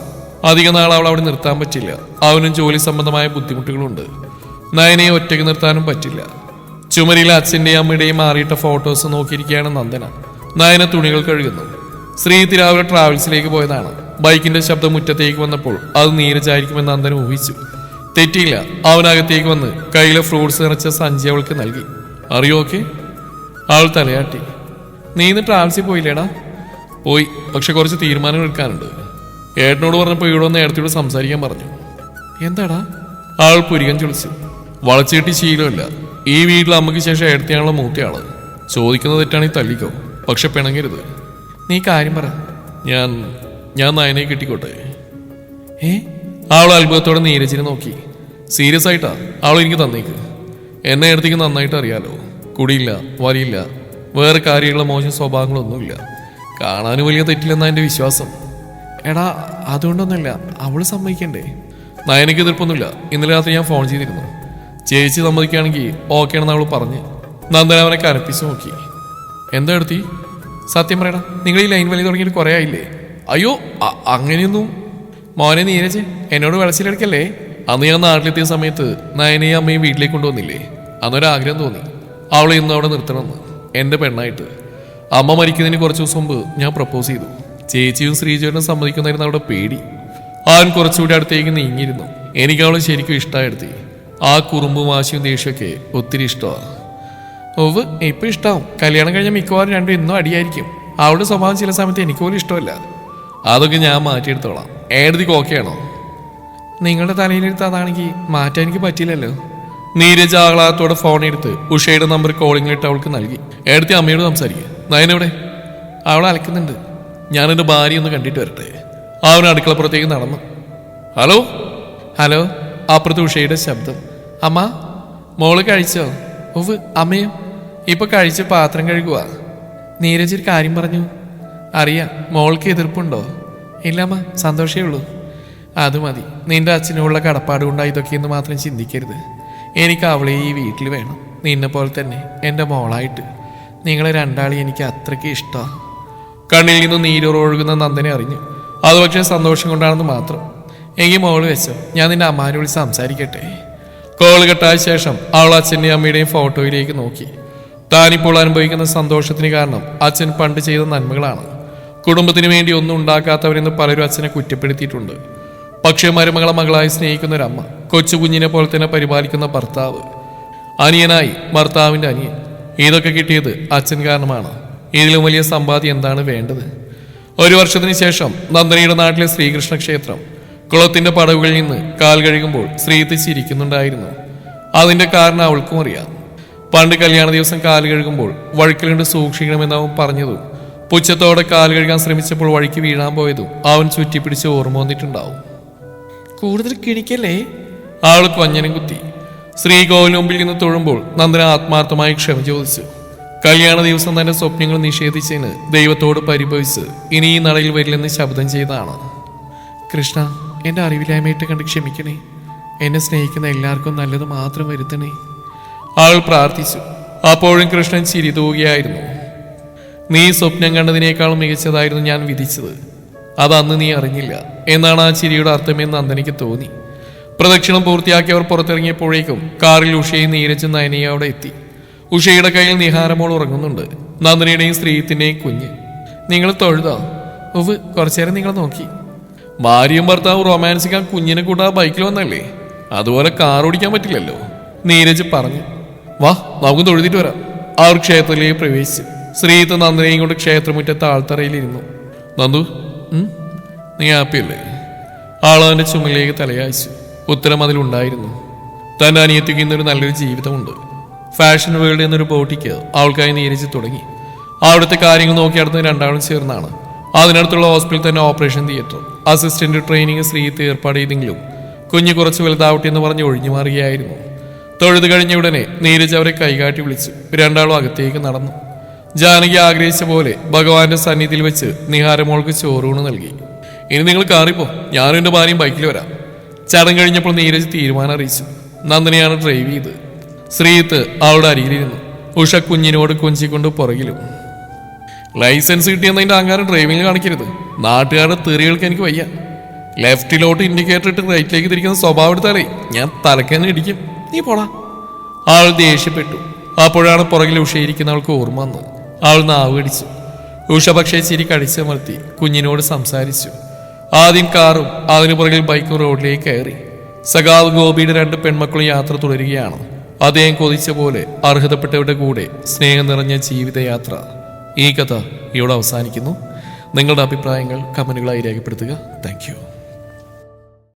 അധിക നാൾ അവൾ അവിടെ നിർത്താൻ പറ്റില്ല. അവനും ജോലി സംബന്ധമായ ബുദ്ധിമുട്ടുകളുണ്ട്. നയനയെ ഒറ്റയ്ക്ക് നിർത്താനും പറ്റില്ല. ചുമരിലെ അച്ഛൻ്റെയും അമ്മയുടെയും മാറിയിട്ട ഫോട്ടോസ് നോക്കിയിരിക്കുകയാണ് നന്ദന. നയന തുണികൾ കഴുകുന്നു. ശ്രീത്ത് രാവിലെ ട്രാവൽസിലേക്ക് പോയതാണ്. ബൈക്കിന്റെ ശബ്ദം മുറ്റത്തേക്ക് വന്നപ്പോൾ അത് നീരജായിരിക്കുമെന്ന് നന്ദന ഊഹിച്ചു. തെറ്റിയില്ല. അവനകത്തേക്ക് വന്ന് കയ്യിലെ ഫ്രൂട്ട്സ് നിറച്ച സഞ്ചി അവൾക്ക് നൽകി. അറിയോ ഓക്കെ? അവൾ തലയാട്ടി. നീ ഇന്ന് ട്രാവൽസിൽ പോയില്ലേടാ? പോയി, പക്ഷെ കുറച്ച് തീരുമാനങ്ങൾ എടുക്കാനുണ്ട്. ഏട്ടനോട് പറഞ്ഞപ്പോൾ ഇവിടെ വന്ന് ഏടത്തിയോട് സംസാരിക്കാൻ പറഞ്ഞു. എന്താടാ? അവൾ പുരികം ചൊളിച്ചു. വളച്ചിട്ടി ശീലമില്ല. ഈ വീട്ടിൽ അമ്മയ്ക്ക് ശേഷം ഏടത്തിയാണല്ലോ മൂത്തയാള്. ചോദിക്കുന്നത് തെറ്റാണെങ്കിൽ തല്ലിക്കോ, പക്ഷെ പിണങ്ങരുത്. നീ കാര്യം പറ. ഞാൻ നയനെ കിട്ടിക്കോട്ടെ. അവൾ അത്ഭുതത്തോടെ നീരജിനെ നോക്കി. സീരിയസ് ആയിട്ടാ അവൾ എനിക്ക് തന്നേക്ക്. എന്നെ ഏടത്തേക്ക് നന്നായിട്ട് അറിയാലോ. കുടിയില്ല, വലിയില്ല, വേറെ കാര്യമുള്ള മോശം സ്വഭാവങ്ങളൊന്നുമില്ല. കാണാനും വലിയ തെറ്റില്ലെന്നാ എൻ്റെ വിശ്വാസം. എടാ അതുകൊണ്ടൊന്നുമില്ല, അവള് സമ്മതിക്കണ്ടേ? നയനക്ക് എതിർപ്പൊന്നുമില്ല. ഇന്നലെ രാത്രി ഞാൻ ഫോൺ ചെയ്തിരുന്നു. ചേച്ചി സമ്മതിക്കുകയാണെങ്കിൽ ഓക്കെ ആണെന്ന് അവൾ പറഞ്ഞ്. നന്ദന അവനെ കരപ്പിച്ച് നോക്കി. എന്താ എടുത്തി? സത്യം പറയടാ, നിങ്ങൾ ഈ ലൈൻ വലി തുടങ്ങിയിട്ട് കുറേ ആയില്ലേ? അയ്യോ അങ്ങനെയൊന്നും. മോനെ നീരജ്, എന്നോട് വിളച്ചിലെടുക്കല്ലേ? അന്ന് ഞാൻ നാട്ടിലെത്തിയ സമയത്ത് നയനയും അമ്മയും വീട്ടിലേക്ക് കൊണ്ടുവന്നില്ലേ? അന്നൊരാഗ്രഹം തോന്നി അവളെ ഇന്ന് അവിടെ നിർത്തണമെന്ന്, എൻ്റെ പെണ്ണായിട്ട്. അമ്മ മരിക്കുന്നതിന് കുറച്ച് ദിവസം മുമ്പ് ഞാൻ പ്രപ്പോസ് ചെയ്തു. ചേച്ചിയും ശ്രീജേട്ടനും സമ്മതിക്കുന്നതായിരുന്നു അവിടെ പേടി. അവൻ കുറച്ചുകൂടി അടുത്തേക്ക് നീങ്ങിയിരുന്നു. എനിക്ക് അവളെ ശരിക്കും ഇഷ്ടമായെടുത്തി. ആ കുറുമ്പും വാശിയും ദേഷ്യമൊക്കെ ഒത്തിരി ഇഷ്ടമാണ്. ഓവ് ഇപ്പം ഇഷ്ടമാവും. കല്യാണം കഴിഞ്ഞാൽ മിക്കവാറും രണ്ടും ഇന്നും അടിയായിരിക്കും. അവളുടെ സ്വഭാവം ചില സമയത്ത് എനിക്ക് പോലും ഇഷ്ടമല്ല. അതൊക്കെ ഞാൻ മാറ്റിയെടുത്തോളാം. ഏടത്തിക്ക് ഓക്കെയാണോ? നിങ്ങളുടെ തലയിലെടുത്ത് അതാണെങ്കിൽ മാറ്റാൻ എനിക്ക് പറ്റില്ലല്ലോ. നീരജ് ആഹ്ലാദത്തോടെ ഫോൺ എടുത്ത് ഉഷയുടെ നമ്പർ കോളിങ്ങിലിട്ട് അവൾക്ക് നൽകി. ഏടത്തി അമ്മയോട് സംസാരിക്കുക. നയനെവിടെ? അവൾ അലക്കുന്നുണ്ട്. ഞാൻ എൻ്റെ ഭാര്യ ഒന്ന് കണ്ടിട്ട് വരട്ടെ. അവൻ അടുക്കളപ്പുറത്തേക്ക് നടന്നു. Hello hello. അപ്പുറത്ത് ഉഷയുടെ ശബ്ദം. അമ്മ, മോള് കഴിച്ചോ? ഓവ് അമ്മയോ? ഇപ്പൊ കഴിച്ച് പാത്രം കഴുകുക. നീരജ് ഒരു കാര്യം പറഞ്ഞു. അറിയാം. മോൾക്ക് എതിർപ്പുണ്ടോ? ഇല്ലമ്മ, സന്തോഷമേ ഉള്ളൂ. അത് മതി. നിന്റെ അച്ഛനുള്ള കടപ്പാട് കൊണ്ടാണ് ഇതൊക്കെയെന്ന് മാത്രം ചിന്തിക്കരുത്. എനിക്ക് അവളെ ഈ വീട്ടിൽ വേണം, നിന്നെ പോലെ തന്നെ എൻ്റെ മോളായിട്ട്. നിങ്ങളെ രണ്ടാളി എനിക്ക് അത്രയ്ക്ക് ഇഷ്ടമാണ്. കണ്ണിൽ നിന്ന് നീരൊഴുകുന്ന നന്ദനെ അറിഞ്ഞു. അത് പക്ഷേ സന്തോഷം കൊണ്ടാണെന്ന് മാത്രം. എങ്കിൽ മോള് വെച്ചോ, ഞാൻ നിന്റെ അമ്മാനെ വിളിച്ച് സംസാരിക്കട്ടെ. കോള് കെട്ടായ ശേഷം അവൾ അച്ഛൻ്റെയും അമ്മയുടെയും ഫോട്ടോയിലേക്ക് നോക്കി. താനിപ്പോൾ അനുഭവിക്കുന്ന സന്തോഷത്തിന് കാരണം അച്ഛൻ പണ്ട് ചെയ്ത നന്മകളാണ്. കുടുംബത്തിന് വേണ്ടി ഒന്നും ഉണ്ടാക്കാത്തവരെന്ന് പലരും അച്ഛനെ കുറ്റപ്പെടുത്തിയിട്ടുണ്ട്. പക്ഷേ മരുമകളെ മകളായി സ്നേഹിക്കുന്ന ഒരമ്മ, കൊച്ചു കുഞ്ഞിനെ പോലെ തന്നെ പരിപാലിക്കുന്ന ഭർത്താവ്, അനിയനായി ഭർത്താവിൻ്റെ അനിയൻ, ഇതൊക്കെ കിട്ടിയത് അച്ഛൻ കാരണമാണ്. ഇതിലും വലിയ സമ്പാദ്യം എന്താണ് വേണ്ടത്? 1 വർഷത്തിന് ശേഷം നന്ദനയുടെ നാട്ടിലെ ശ്രീകൃഷ്ണ ക്ഷേത്രം കുളത്തിന്റെ പടവുകളിൽ നിന്ന് കാൽ കഴുകുമ്പോൾ ശ്രീത്ത് ചിരിക്കുന്നുണ്ടായിരുന്നു. അതിന്റെ കാരണം അവൾക്കും അറിയാം. പണ്ട് കല്യാണ ദിവസം കാല് കഴുകുമ്പോൾ വഴുക്കൽ കൊണ്ട് സൂക്ഷിക്കണമെന്ന് അവൻ പറഞ്ഞതും പുച്ഛത്തോടെ കാല് കഴുകാൻ ശ്രമിച്ചപ്പോൾ വഴിക്ക് വീഴാൻ പോയതും അവൻ ചുറ്റിപ്പിടിച്ച് ഓർമ്മ വന്നിട്ടുണ്ടാവും. കൂടുതൽ കിണിക്കല്ലേ? അവൾ കൊഞ്ഞനം കുത്തി. ശ്രീകോവിൽ മുമ്പിൽ നിന്ന് തൊഴുമ്പോൾ നന്ദന ആത്മാർത്ഥമായി ക്ഷമ ചോദിച്ചു. കല്യാണ ദിവസം തന്റെ സ്വപ്നങ്ങൾ നിഷേധിച്ചതിന് ദൈവത്തോട് പരിഭവിച്ച് ഇനി ഈ നടയിൽ വരില്ലെന്ന് ശബ്ദം ചെയ്താണ്. കൃഷ്ണ, എന്റെ അറിവില്ലായ്മയിട്ട് കണ്ട് ക്ഷമിക്കണേ. എന്നെ സ്നേഹിക്കുന്ന എല്ലാവർക്കും നല്ലത് മാത്രം വരുത്തണേ. അവൾ പ്രാർത്ഥിച്ചു. അപ്പോഴും കൃഷ്ണൻ ചിരി തൂകുകയായിരുന്നു. നീ സ്വപ്നം കണ്ടതിനേക്കാൾ മികച്ചതായിരുന്നു ഞാൻ വിധിച്ചത്. അതന്ന് നീ അറിഞ്ഞില്ല എന്നാണ് ആ ചിരിയുടെ അർത്ഥമെന്ന് നന്ദനയ്ക്ക് തോന്നി. പ്രദക്ഷിണം പൂർത്തിയാക്കി അവർ പുറത്തിറങ്ങിയപ്പോഴേക്കും കാറിൽ ഉഷയും നീരജും നയനയും അവിടെ എത്തി. ഉഷയുടെ കയ്യിൽ നിഹാരമോൾ ഉറങ്ങുന്നുണ്ട്. നന്ദനയുടെയും സ്ത്രീത്തിന്റെയും കുഞ്ഞ്. നിങ്ങൾ തൊഴുതോ? ഉവ്, കുറച്ചേരം നിങ്ങൾ നോക്കി. ഭാര്യയും ഭർത്താവും റൊമാൻസിക്കാൻ കുഞ്ഞിനെ കൂട്ടാതെ ബൈക്കിൽ വന്നല്ലേ? അതുപോലെ കാർ ഓടിക്കാൻ പറ്റില്ലല്ലോ, നീരജ് പറഞ്ഞു. വാ, നമുക്ക് തൊഴുതിട്ട് വരാം. അവർ ക്ഷേത്രത്തിലേക്ക് പ്രവേശിച്ചു. ശ്രീത്ത് നന്ദനയും കൊണ്ട് ക്ഷേത്രമുറ്റത്തെ ആൾത്തറയിലിരുന്നു. നന്ദു, നീ ഹാപ്പിയല്ലേ? ആളവന്റെ ചുമലിലേക്ക് തലയായിച്ചു. ഉത്തരം അതിലുണ്ടായിരുന്നു. തന്റെ അനിയത്തിക്ക് ഇന്നൊരു നല്ലൊരു ജീവിതമുണ്ട്. ഫാഷൻ വേൾഡ് എന്നൊരു ബോട്ടിക്ക് അവൾക്കായി നീരജ് തുടങ്ങി. അവിടുത്തെ കാര്യങ്ങൾ നോക്കി അടുത്ത രണ്ടാളും ചേർന്നാണ്. അതിനടുത്തുള്ള ഹോസ്പിറ്റലിൽ തന്നെ operation theatre. Assistant training Sreeth ഏർപ്പാട് ചെയ്തെങ്കിലും കുഞ്ഞ് കുറച്ച് വലുതാവട്ടെ എന്ന് പറഞ്ഞ് ഒഴിഞ്ഞു മാറുകയായിരുന്നു. തൊഴുത് കഴിഞ്ഞ ഉടനെ നീരജ് അവരെ കൈകാട്ടി വിളിച്ചു. രണ്ടാളും അകത്തേക്ക് നടന്നു. ജാനകി ആഗ്രഹിച്ച പോലെ ഭഗവാന്റെ സന്നിധിയിൽ വെച്ച് നിഹാരമോൾക്ക് ചോറൂണ് നൽകി. ഇനി നിങ്ങൾ കാറിപ്പോ, ഞാനും എന്റെ ഭാര്യയും ബൈക്കിൽ വരാം. ചടങ്ങ് കഴിഞ്ഞപ്പോൾ നീരജ് തീരുമാനം അറിയിച്ചു. നന്ദനയാണ് ഡ്രൈവ് ചെയ്ത്. ശ്രീത്ത് അവളുടെ അരികിലിരുന്നു. ഉഷ കുഞ്ഞിനോട് കൊഞ്ചിക്കൊണ്ട് പുറകിലും. ലൈസൻസ് കിട്ടിയെന്നതിന്റെ അഹങ്കാരം ഡ്രൈവിംഗ് കാണിക്കരുത്. നാട്ടുകാരുടെ തെറികൾക്ക് എനിക്ക് വയ്യ. ലെഫ്റ്റിലോട്ട് ഇൻഡിക്കേറ്റർ ഇട്ട് റൈറ്റിലേക്ക് തിരിക്കുന്ന സ്വഭാവം എടുത്താലേ ഞാൻ തലക്കന്നെ ഇടിക്കും. നീ പോടാ. അവൾ ദേഷ്യപ്പെട്ടു. അപ്പോഴാണ് പുറകിൽ ഉഷയിരിക്കുന്നവൾക്ക് ഓർമ്മ വന്ന്. അവൾ നാവ് കടിച്ചു. ഉഷ പക്ഷേ ചിരി കടിച്ചമർത്തി കുഞ്ഞിനോട് സംസാരിച്ചു. ആദ്യം കാറും അതിനു പുറകിൽ ബൈക്കും റോഡിലേക്ക് കയറി. സഖാവ് ഗോപിയുടെ 2 പെൺമക്കളും യാത്ര തുടരുകയാണ്. അദ്ദേഹം കൊതിച്ച പോലെ അർഹതപ്പെട്ടവരുടെ കൂടെ സ്നേഹം നിറഞ്ഞ ജീവിതയാത്ര. ഈ കഥ ഇവിടെ അവസാനിക്കുന്നു. നിങ്ങളുടെ അഭിപ്രായങ്ങൾ കമന്റുകളായി രേഖപ്പെടുത്തുക. Thank you.